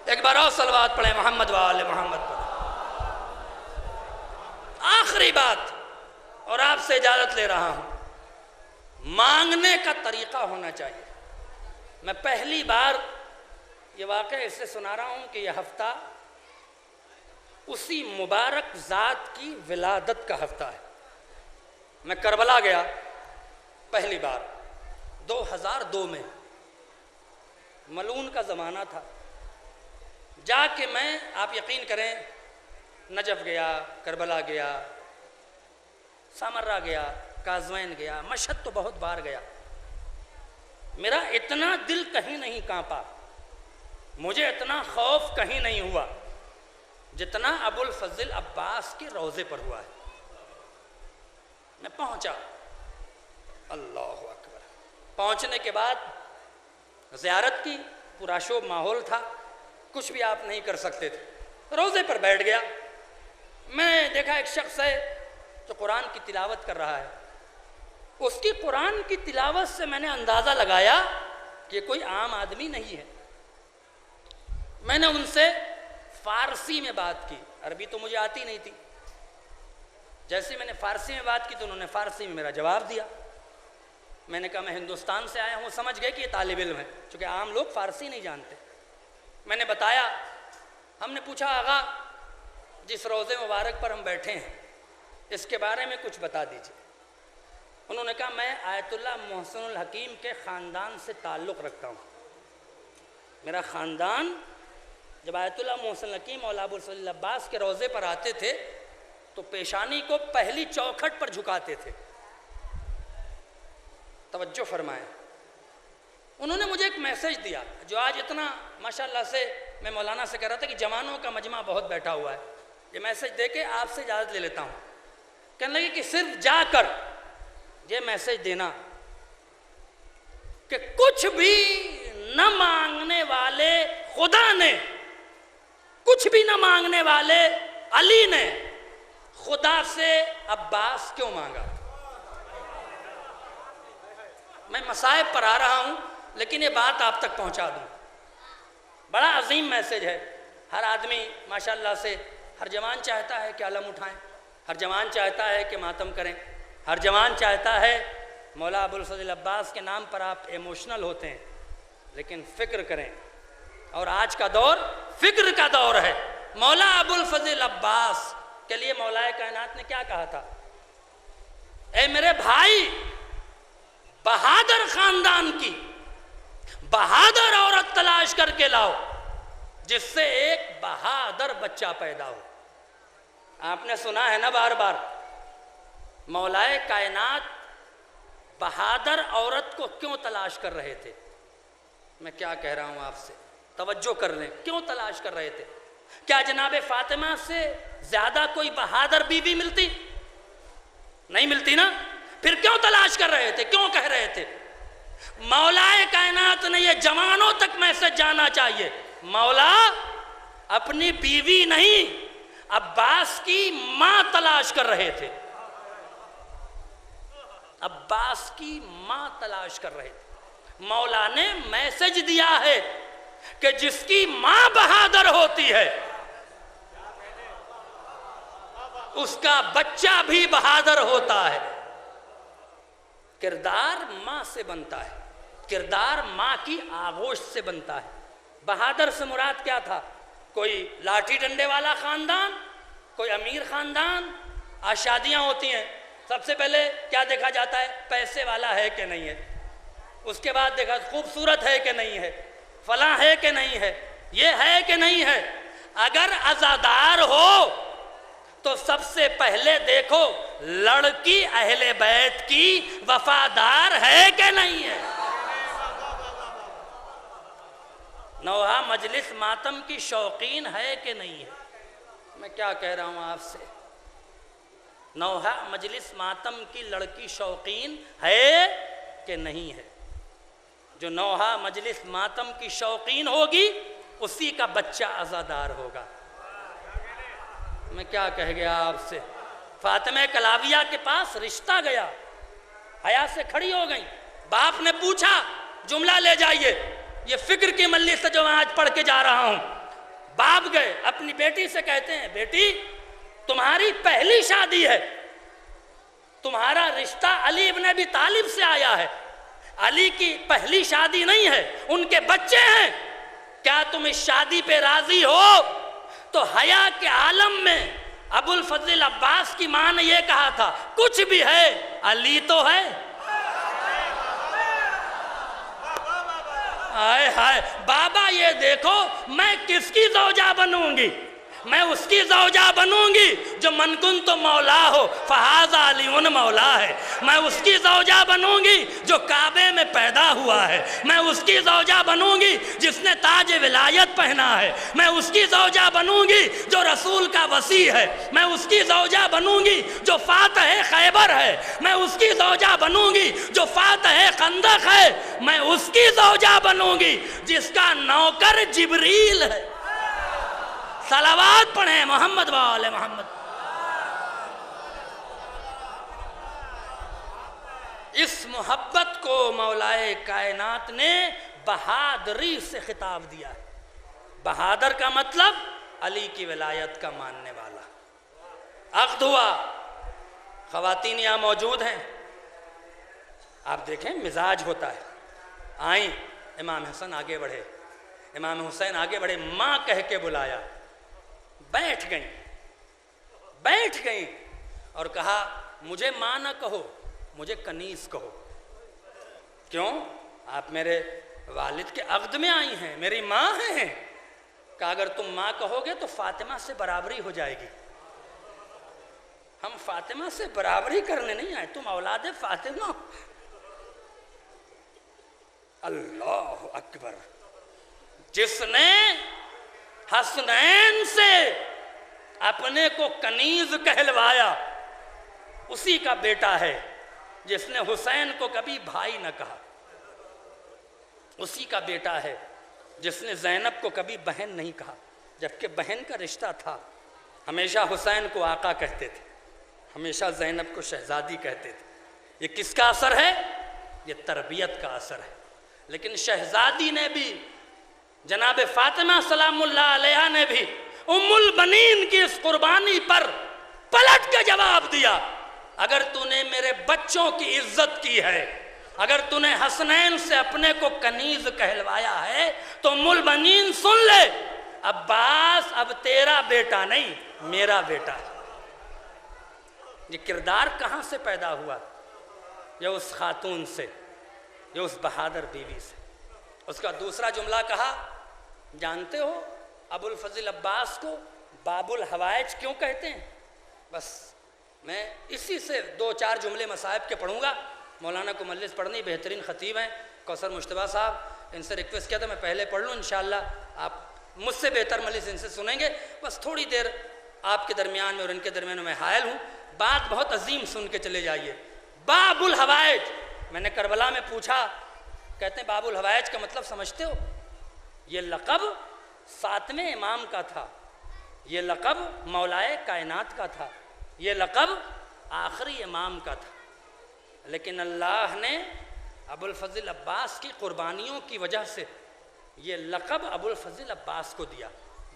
ایک بار اور صلوات پڑھیں محمد و آل محمد پر۔ آخری بات، اور آپ سے اجازت لے رہا ہوں، مانگنے کا طریقہ ہونا چاہیے۔ میں پہلی بار یہ واقعہ اس سے سنا رہا ہوں کہ یہ ہفتہ اسی مبارک ذات کی ولادت کا ہفتہ ہے۔ میں کربلا گیا پہلی بار 2002 میں، ملعون کا زمانہ تھا، جا کے میں، آپ یقین کریں، نجف گیا، کربلا گیا، سامرہ گیا، کازوین گیا، مشہد تو بہت بار گیا، میرا اتنا دل کہیں نہیں کانپا، مجھے اتنا خوف کہیں نہیں ہوا جتنا ابو الفضل عباس کے روضے پر ہوا ہے۔ میں پہنچا، اللہ اکبر، پہنچنے کے بعد زیارت کی، پورا شوب ماحول تھا، کچھ بھی آپ نہیں کر سکتے تھے، روضے پر بیٹھ گیا، میں نے دیکھا ایک شخص ہے جو قرآن کی تلاوت کر رہا ہے، اس کی قرآن کی تلاوت سے میں نے اندازہ لگایا کہ کوئی عام آدمی نہیں ہے۔ میں نے ان سے فارسی میں بات کی، عربی تو مجھے آتی نہیں تھی، جیسے میں نے فارسی میں بات کی تو انہوں نے فارسی میں میرا جواب دیا۔ میں نے کہا میں ہندوستان سے آیا ہوں، سمجھ گئے کہ یہ طالب علم ہے، چونکہ عام لوگ فارسی نہیں جانتے۔ میں نے بتایا، ہم نے پوچھا آغا جس روضے مبارک پر ہم بیٹھے ہیں اس کے بارے میں کچھ بتا دیجئے۔ انہوں نے کہا میں آیت اللہ محسن الحکیم کے خاندان سے تعلق رکھتا ہوں، میرا خاندان جب آیت اللہ محسن الحکیم مولا ابو الفضل عباس کے روضے پر آتے تھے تو پیشانی کو پہلی چوکھٹ پر جھکاتے تھے۔ توجہ فرمائیں، انہوں نے مجھے ایک میسج دیا جو آج اتنا ماشاءاللہ سے، میں مولانا سے کہہ رہا تھا کہ جوانوں کا مجمع بہت بیٹھا ہوا ہے، یہ میسج دے کے آپ سے اجازت لے لیتا ہوں کہنے لگے کہ صرف جا کر یہ میسج دینا کہ کچھ بھی نہ مانگنے والے خدا نے، کچھ بھی نہ مانگنے والے علی نے خدا سے عباس کیوں مانگا؟ میں مصائب پر آ رہا ہوں لیکن یہ بات آپ تک پہنچا دوں. بڑا عظیم میسج ہے. ہر آدمی ماشاءاللہ سے، ہر جوان چاہتا ہے کہ علم اٹھائیں، ہر جوان چاہتا ہے کہ ماتم کریں، ہر جوان چاہتا ہے. مولا ابوالفضل عباس کے نام پر آپ ایموشنل ہوتے ہیں، لیکن فکر کریں. اور آج کا دور فکر کا دور ہے. مولا ابوالفضل عباس کے لیے مولا کائنات نے کیا کہا تھا؟ اے میرے بھائی، بہادر خاندان کی بہادر عورت تلاش کر کے لاؤ جس سے ایک بہادر بچہ پیدا ہو. آپ نے سنا ہے نا بار بار، مولا کائنات بہادر عورت کو کیوں تلاش کر رہے تھے؟ میں کیا کہہ رہا ہوں آپ سے، توجہ کر لیں. کیوں تلاش کر رہے تھے؟ کیا جناب فاطمہ سے زیادہ کوئی بہادر بیوی ملتی؟ نہیں ملتی نا. پھر کیوں تلاش کر رہے تھے؟ کیوں کہہ رہے تھے؟ مولا کائنات نے یہ جوانوں تک میسج جانا چاہیے. مولا اپنی بیوی نہیں، عباس کی ماں تلاش کر رہے تھے. عباس کی ماں تلاش کر رہے تھے. مولا نے میسج دیا ہے کہ جس کی ماں بہادر ہوتی ہے اس کا بچہ بھی بہادر ہوتا ہے. کردار ماں سے بنتا ہے، کردار ماں کی آغوش سے بنتا ہے. بہادر سے مراد کیا تھا؟ کوئی لاٹھی ڈنڈے والا خاندان، کوئی امیر خاندان. آج شادیاں ہوتی ہیں، سب سے پہلے کیا دیکھا جاتا ہے؟ پیسے والا ہے کہ نہیں ہے. اس کے بعد دیکھا خوبصورت ہے کہ نہیں ہے، فلاں ہے کہ نہیں ہے، یہ ہے کہ نہیں ہے. اگر عزادار ہو تو سب سے پہلے دیکھو لڑکی اہل بیت کی وفادار ہے کہ نہیں ہے. نوحہ مجلس ماتم کی شوقین ہے کہ نہیں ہے. میں کیا کہہ رہا ہوں آپ سے، نوحہ مجلس ماتم کی لڑکی شوقین ہے کہ نہیں ہے. جو نوحہ مجلس ماتم کی شوقین ہوگی اسی کا بچہ عزادار ہوگا. میں کیا کہہ گیا آپ سے. فاطمہ کلاویہ کے پاس رشتہ گیا، حیا سے کھڑی ہو گئی. باپ نے پوچھا جملہ لے جائیے، یہ فکر کی مجلس سے جو میں آج پڑھ کے جا رہا ہوں. باپ گئے اپنی بیٹی سے کہتے ہیں، بیٹی تمہاری پہلی شادی ہے، تمہارا رشتہ علی ابن ابی طالب سے آیا ہے، علی کی پہلی شادی نہیں ہے، ان کے بچے ہیں. کیا تم اس شادی پہ راضی ہو؟ تو حیا کے عالم میں ابوالفضل عباس کی ماں نے یہ کہا تھا، کچھ بھی ہے علی تو ہے. آئے ہائے بابا، یہ دیکھو میں کس کی زوجہ بنوں گی؟ میں اس کی زوجہ بنوں گی جو من کنت مولا ہو فہذا علی مولا ہے. میں اس کی زوجہ بنوں گی جو کعبے میں پیدا ہوا ہے. میں اس کی زوجہ بنوں گی جس نے تاج ولایت پہنا ہے. میں اس کی زوجہ بنوں گی جو رسول کا وصی ہے. میں اس کی زوجہ بنوں گی جو فاتح خیبر ہے. میں اس کی زوجہ بنوں گی جو فاتح خندق ہے. میں اس کی زوجہ بنوں گی جس کا نوکر جبریل ہے. صلوات پڑھیں محمد وآل محمد. اس محبت کو مولا کائنات نے بہادری سے خطاب دیا ہے. بہادر کا مطلب علی کی ولایت کا ماننے والا. عقد ہوا، خواتین یہاں موجود ہیں، آپ دیکھیں مزاج ہوتا ہے. آئیں، امام حسن آگے بڑھے، امام حسین آگے بڑھے، ماں کہہ کے بلایا. بیٹھ گئیں اور کہا مجھے ماں نہ کہو، مجھے کنیز کہو. کیوں؟ آپ میرے والد کے عقد میں آئی ہیں، میری ماں ہیں. کہ اگر تم ماں کہو گے تو فاطمہ سے برابری ہو جائے گی. ہم فاطمہ سے برابری کرنے نہیں آئے، تم اولاد فاطمہ. اللہ اکبر. جس نے حسنین سے اپنے کو کنیز کہلوایا اسی کا بیٹا ہے جس نے حسین کو کبھی بھائی نہ کہا، اسی کا بیٹا ہے جس نے زینب کو کبھی بہن نہیں کہا، جبکہ بہن کا رشتہ تھا۔ ہمیشہ حسین کو آقا کہتے تھے، ہمیشہ زینب کو شہزادی کہتے تھے۔ یہ کس کا اثر ہے؟ یہ تربیت کا اثر ہے۔ لیکن شہزادی نے بھی، جناب فاطمہ سلام اللہ علیہا نے بھی ام البنین کی اس قربانی پر پلٹ کے جواب دیا، اگر تو نے میرے بچوں کی عزت کی ہے، اگر تو نے حسنین سے اپنے کو کنیز کہلوایا ہے تو ام البنین سن لے، عباس اب تیرا بیٹا نہیں، میرا بیٹا ہے۔ یہ کردار کہاں سے پیدا ہوا؟ یہ اس خاتون سے، یہ اس بہادر بیوی سے۔ اس کا دوسرا جملہ کہا، جانتے ہو ابو الفضل عباس کو باب الحوائج کیوں کہتے ہیں؟ بس میں اسی سے 2-4 جملے مصائب کے پڑھوں گا۔ مولانا کو مجلس پڑھنی، بہترین خطیب ہیں کوثر مشتبہ صاحب، ان سے ریکویسٹ کیا تھا میں پہلے پڑھ لوں، انشاءاللہ آپ مجھ سے بہتر مجلس ان سے سنیں گے۔ بس تھوڑی دیر آپ کے درمیان میں اور ان کے درمیان میں حائل ہوں، بات بہت عظیم سن کے چلے جائیے۔ باب الحوائج، میں نے کربلا میں پوچھا، کہتے ہیں باب الحوائج کا مطلب سمجھتے ہو؟ یہ لقب 7ویں امام کا تھا، یہ لقب مولائے کائنات کا تھا، یہ لقب آخری امام کا تھا، لیکن اللہ نے ابو الفضل عباس کی قربانیوں کی وجہ سے یہ لقب ابو الفضل عباس کو دیا۔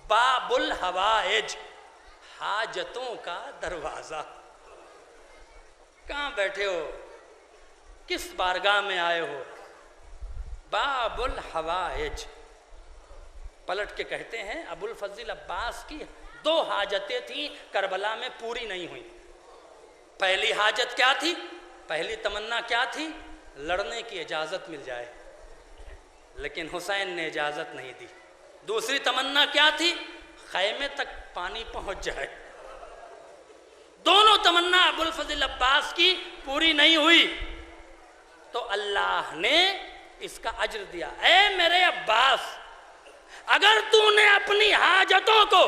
باب الحوائج، حاجتوں کا دروازہ۔ کہاں بیٹھے ہو؟ کس بارگاہ میں آئے ہو؟ باب الحوائج۔ پلٹ کے کہتے ہیں ابو الفضل عباس کی 2 حاجتیں تھیں کربلا میں، پوری نہیں ہوئی۔ پہلی حاجت کیا تھی؟ پہلی تمنا کیا تھی؟ لڑنے کی اجازت مل جائے، لیکن حسین نے اجازت نہیں دی۔ دوسری تمنا کیا تھی؟ خیمے تک پانی پہنچ جائے۔ دونوں تمنا ابو الفضل عباس کی پوری نہیں ہوئی، تو اللہ نے اس کا اجر دیا۔ اے میرے عباس، اگر تو نے اپنی حاجتوں کو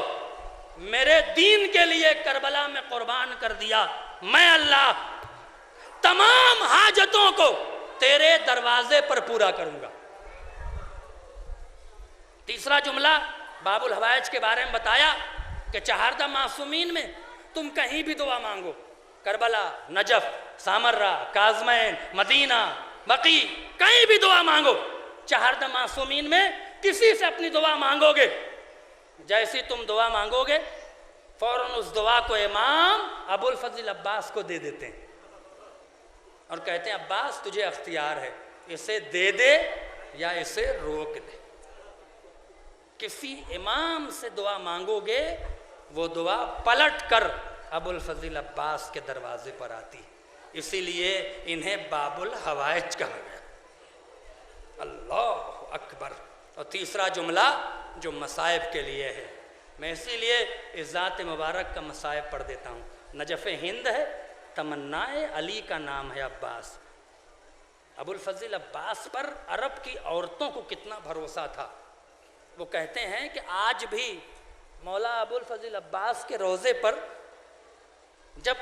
میرے دین کے لیے کربلا میں قربان کر دیا، میں اللہ تمام حاجتوں کو تیرے دروازے پر پورا کروں گا۔ تیسرا جملہ باب الحوائج کے بارے میں بتایا کہ چہاردہ معصومین میں تم کہیں بھی دعا مانگو، کربلا، نجف، سامرہ، کاظمین، مدینہ، بقیع، کہیں بھی دعا مانگو، چہاردہ معصومین میں کسی سے اپنی دعا مانگو گے، جیسی تم دعا مانگو گے فوراً اس دعا کو امام ابو الفضل عباس کو دے دیتے ہیں اور کہتے ہیں عباس تجھے اختیار ہے، اسے دے دے یا اسے روک دے۔ کسی امام سے دعا مانگو گے وہ دعا پلٹ کر ابو الفضل عباس کے دروازے پر آتی، اسی لیے انہیں باب الحوائج کہا گیا۔ اللہ اکبر۔ اور تیسرا جملہ جو مصائب کے لیے ہے، میں اسی لیے اس ذات مبارک کا مصائب پڑھ دیتا ہوں۔ نجف ہند ہے، تمنائے علی کا نام ہے عباس۔ ابو الفضل عباس پر عرب کی عورتوں کو کتنا بھروسہ تھا۔ وہ کہتے ہیں کہ آج بھی مولا ابو الفضل عباس کے روضے پر جب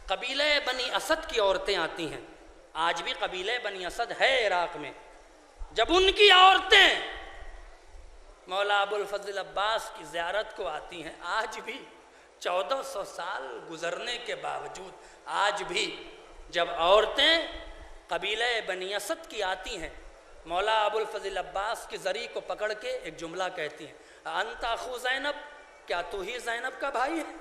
قبیلہ بنی اسد کی عورتیں آتی ہیں، آج بھی قبیلہ بنی اسد ہے عراق میں، جب ان کی عورتیں مولا ابو الفضل عباس کی زیارت کو آتی ہیں، آج بھی 1400 سال گزرنے کے باوجود آج بھی جب عورتیں قبیلہ بنی اسد کی آتی ہیں، مولا ابو الفضل عباس کی زری کو پکڑ کے ایک جملہ کہتی ہیں، انت اخو زینب، کیا تو ہی زینب کا بھائی ہے؟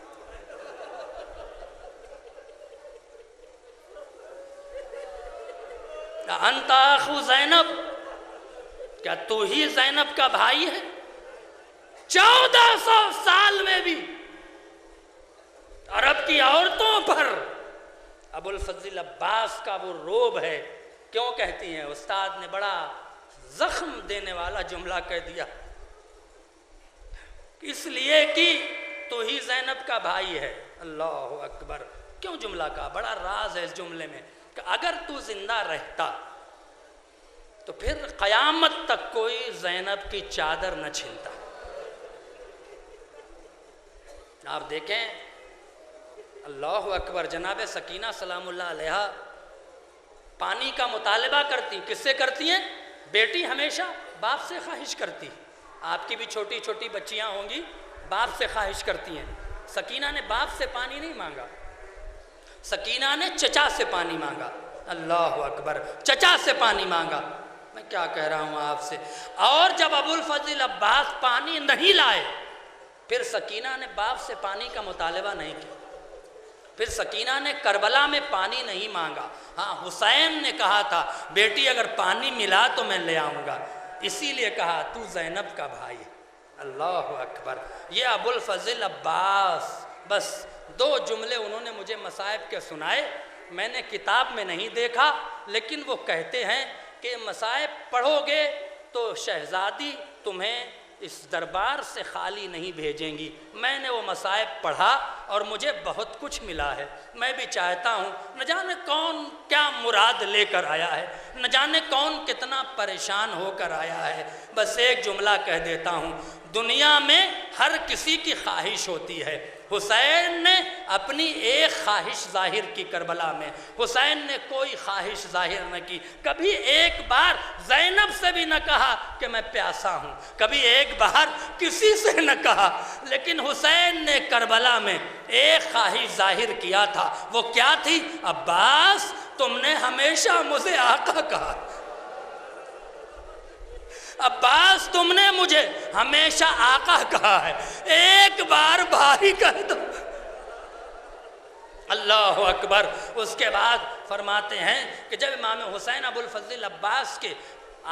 انت اخو زینب، کیا تو ہی زینب کا بھائی ہے؟ 1400 سال میں بھی عرب کی عورتوں پر ابو الفضل عباس کا وہ روب ہے۔ کیوں کہتی ہیں؟ استاد نے بڑا زخم دینے والا جملہ کہہ دیا، اس لیے کہ تو ہی زینب کا بھائی ہے۔ اللہ اکبر۔ کیوں جملہ کہا؟ بڑا راز ہے اس جملے میں کہ اگر تو زندہ رہتا تو پھر قیامت تک کوئی زینب کی چادر نہ چھینتا۔ آپ دیکھیں اللہ اکبر. جناب سکینہ سلام اللہ علیہ پانی کا مطالبہ کرتی. کس سے کرتی ہیں؟ بیٹی ہمیشہ باپ سے خواہش کرتی. آپ کی بھی چھوٹی چھوٹی بچیاں ہوں گی، باپ سے خواہش کرتی ہیں. سکینہ نے باپ سے پانی نہیں مانگا، سکینہ نے چچا سے پانی مانگا. اللہ اکبر، چچا سے پانی مانگا. میں کیا کہہ رہا ہوں آپ سے. اور جب ابوالفضل عباس پانی نہیں لائے، پھر سکینہ نے باپ سے پانی کا مطالبہ نہیں کیا. پھر سکینہ نے کربلا میں پانی نہیں مانگا. ہاں، حسین نے کہا تھا بیٹی اگر پانی ملا تو میں لے آؤں گا، اسی لیے کہا تو زینب کا بھائی. اللہ اکبر. یہ ابوالفضل عباس بس 2 جملے انہوں نے مجھے مصائب کے سنائے. میں نے کتاب میں نہیں دیکھا، لیکن وہ کہتے ہیں کہ مصائب پڑھو گے تو شہزادی تمہیں اس دربار سے خالی نہیں بھیجیں گی. میں نے وہ مصائب پڑھا اور مجھے بہت کچھ ملا ہے. میں بھی چاہتا ہوں، نہ جانے کون کیا مراد لے کر آیا ہے، نہ جانے کون کتنا پریشان ہو کر آیا ہے. بس ایک جملہ کہہ دیتا ہوں، دنیا میں ہر کسی کی خواہش ہوتی ہے. حسین نے اپنی ایک خواہش ظاہر کی کربلا میں. حسین نے کوئی خواہش ظاہر نہ کی. کبھی ایک بار زینب سے بھی نہ کہا کہ میں پیاسا ہوں، کبھی ایک بار کسی سے نہ کہا. لیکن حسین نے کربلا میں ایک خواہش ظاہر کیا تھا. وہ کیا تھی؟ عباس تم نے ہمیشہ مجھے آقا کہا، عباس تم نے مجھے ہمیشہ آقا کہا ہے، ایک بار بھائی کہہ دو. اللہ اکبر. اس کے بعد فرماتے ہیں کہ جب امام حسین ابوالفضل عباس کے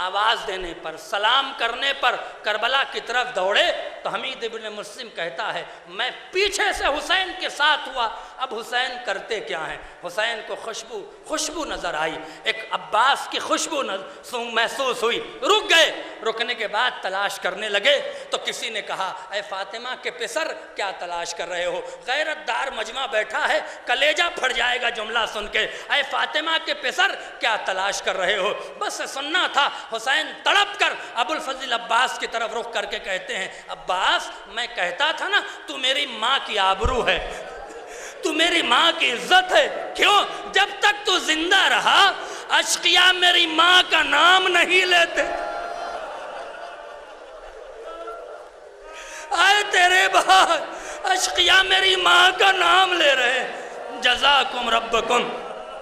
آواز دینے پر، سلام کرنے پر کربلا کی طرف دوڑے تو حمید ابن مسلم کہتا ہے میں پیچھے سے حسین کے ساتھ ہوا. اب حسین کرتے کیا ہیں؟ حسین کو خوشبو نظر آئی، ایک عباس کی خوشبو محسوس ہوئی. رک گئے. رکنے کے بعد تلاش کرنے لگے تو کسی نے کہا اے فاطمہ کے پسر کیا تلاش کر رہے ہو؟ غیرت دار مجمع بیٹھا ہے، کلیجہ پھٹ جائے گا جملہ سن کے. اے فاطمہ کے پسر کیا تلاش کر رہے ہو؟ بس سننا تھا. حسین تڑپ کر ابوالفضل عباس کی طرف رخ کر کے کہتے ہیں عباس میں کہتا تھا نا تو میری ماں کی آبرو ہے، تو میری ماں کی عزت ہے. کیوں؟ جب تک تو زندہ رہا اشقیاء میری ماں کا نام نہیں لیتے. آئے تیرے بعد اشقیاء میری ماں کا نام لے رہے. جزاکم ربکم.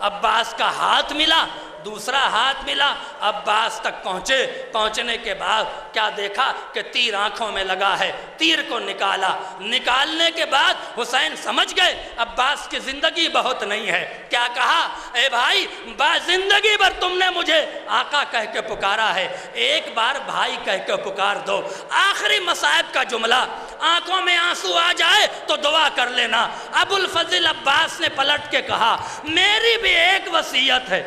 عباس کا ہاتھ ملا، دوسرا ہاتھ ملا، عباس تک پہنچنے کے بعد کیا دیکھا کہ تیر آنکھوں میں لگا ہے. تیر کو نکالنے کے بعد حسین سمجھ گئے عباس کی زندگی بہت نہیں ہے. کیا کہا؟ اے بھائی زندگی بھر تم نے مجھے آقا کہہ کے پکارا ہے، ایک بار بھائی کہہ کے پکار دو. آخری مصائب کا جملہ، آنکھوں میں آنسو آ جائے تو دعا کر لینا. ابوالفضل عباس نے پلٹ کے کہا میری بھی ایک وصیت ہے،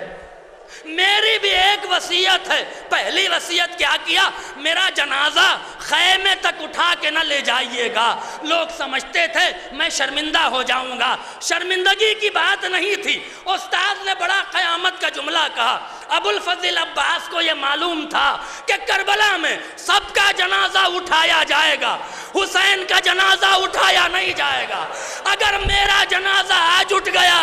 میری بھی ایک وصیت ہے. پہلی وصیت کیا کیا؟ میرا جنازہ خیمے تک اٹھا کے نہ لے جائیے گا. لوگ سمجھتے تھے میں شرمندہ ہو جاؤں گا، شرمندگی کی بات نہیں تھی. استاد نے بڑا قیامت کا جملہ کہا. ابوالفضل عباس کو یہ معلوم تھا کہ کربلا میں سب کا جنازہ اٹھایا جائے گا، حسین کا جنازہ اٹھایا نہیں جائے گا. اگر میرا جنازہ آج اٹھ گیا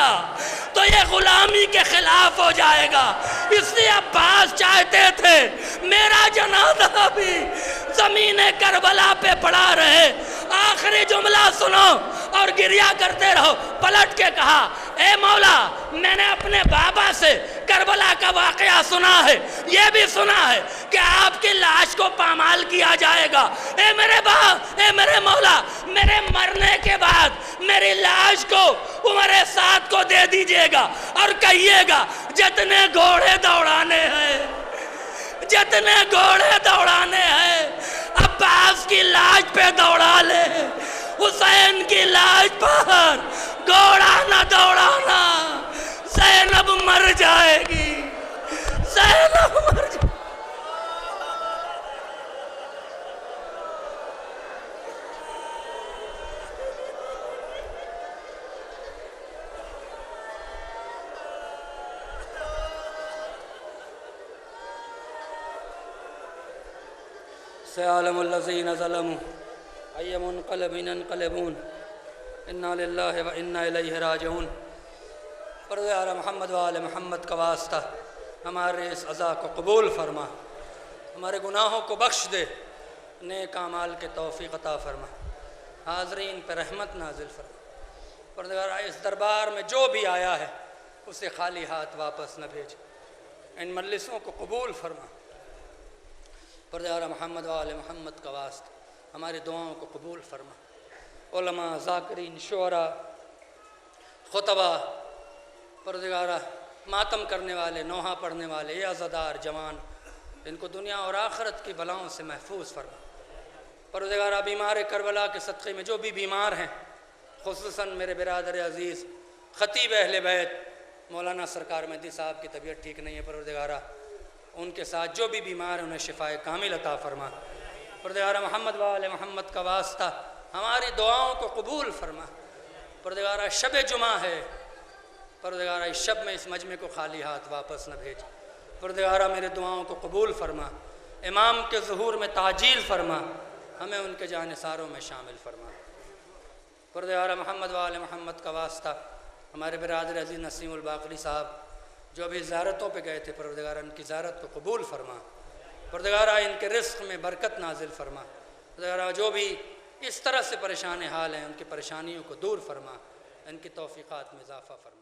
تو یہ غلامی کے خلاف ہو جائے گا. اس لیے عباس چاہتے تھے میرا جنازہ بھی زمین کربلا پہ پڑا رہے. آخری جملہ سنو اور گریہ کرتے رہو. پلٹ کے کہا اے مولا میں نے اپنے بابا سے کربلا کا واقعہ سنا ہے، یہ بھی سنا ہے کہ آپ کی لاش کو پامال کیا جائے گا. اے میرے باپ، اے میرے مولا، میرے مرنے کے بعد میری لاش کو عمر سعد کو دے دیجئے گا اور کہیے گا جتنے گھوڑے دوڑانے ہیں، جتنے گھوڑے دوڑانے ہیں عباس کی لاش پہ دوڑا لے، حسین کی لاش پر گھوڑا نہ دوڑانا. زینب مر جائے گی، زینب مر جائے گی. سيعلم الذين ظلموا أي منقلب ينقلبون انا للہ و انا الیہ راجعون۔ پروردگار محمد و آل محمد کا واسطہ ہمارے اس عزا کو قبول فرما، ہمارے گناہوں کو بخش دے، نیک اعمال کے توفیق عطا فرما، حاضرین پہ رحمت نازل فرما۔ پروردگار اس دربار میں جو بھی آیا ہے اسے خالی ہاتھ واپس نہ بھیج، ان مجلسوں کو قبول فرما۔ پروردگار محمد و آل محمد کا واسطہ ہماری دعاؤں کو قبول فرما۔ علماء، ذاکرین، شعراء، خطبہ، پروردگار ماتم کرنے والے، نوحہ پڑھنے والے، یہ عزادار جوان، ان کو دنیا اور آخرت کی بلاؤں سے محفوظ فرما۔ پروردگار بیمار کربلا کے صدقے میں جو بھی بیمار ہیں، خصوصاً میرے برادر عزیز خطیب اہل بیت مولانا سرکار مہدی صاحب کی طبیعت ٹھیک نہیں ہے، پروردگارہ ان کے ساتھ جو بھی بیمار ہیں انہیں شفائے کامل عطا فرما۔ پروردگار محمد و آل محمد کا واسطہ ہماری دعاؤں کو قبول فرما۔ پروردگارہ شب جمعہ ہے، پروردگارہ اس شب میں اس مجمع کو خالی ہاتھ واپس نہ بھیج۔ پروردگارہ میرے دعاؤں کو قبول فرما، امام کے ظہور میں تعجیل فرما، ہمیں ان کے جانثاروں میں شامل فرما۔ پروردگار محمد و آل محمد کا واسطہ ہمارے برادر عزیز نسیم الباقری صاحب جو ابھی زیارتوں پہ گئے تھے، پروردگار ان کی زیارت کو قبول فرما۔ پروردگار ان کے رزق میں برکت نازل فرما۔ پروردگار جو بھی اس طرح سے پریشان حال ہیں ان کی پریشانیوں کو دور فرما، ان کی توفیقات میں اضافہ فرما۔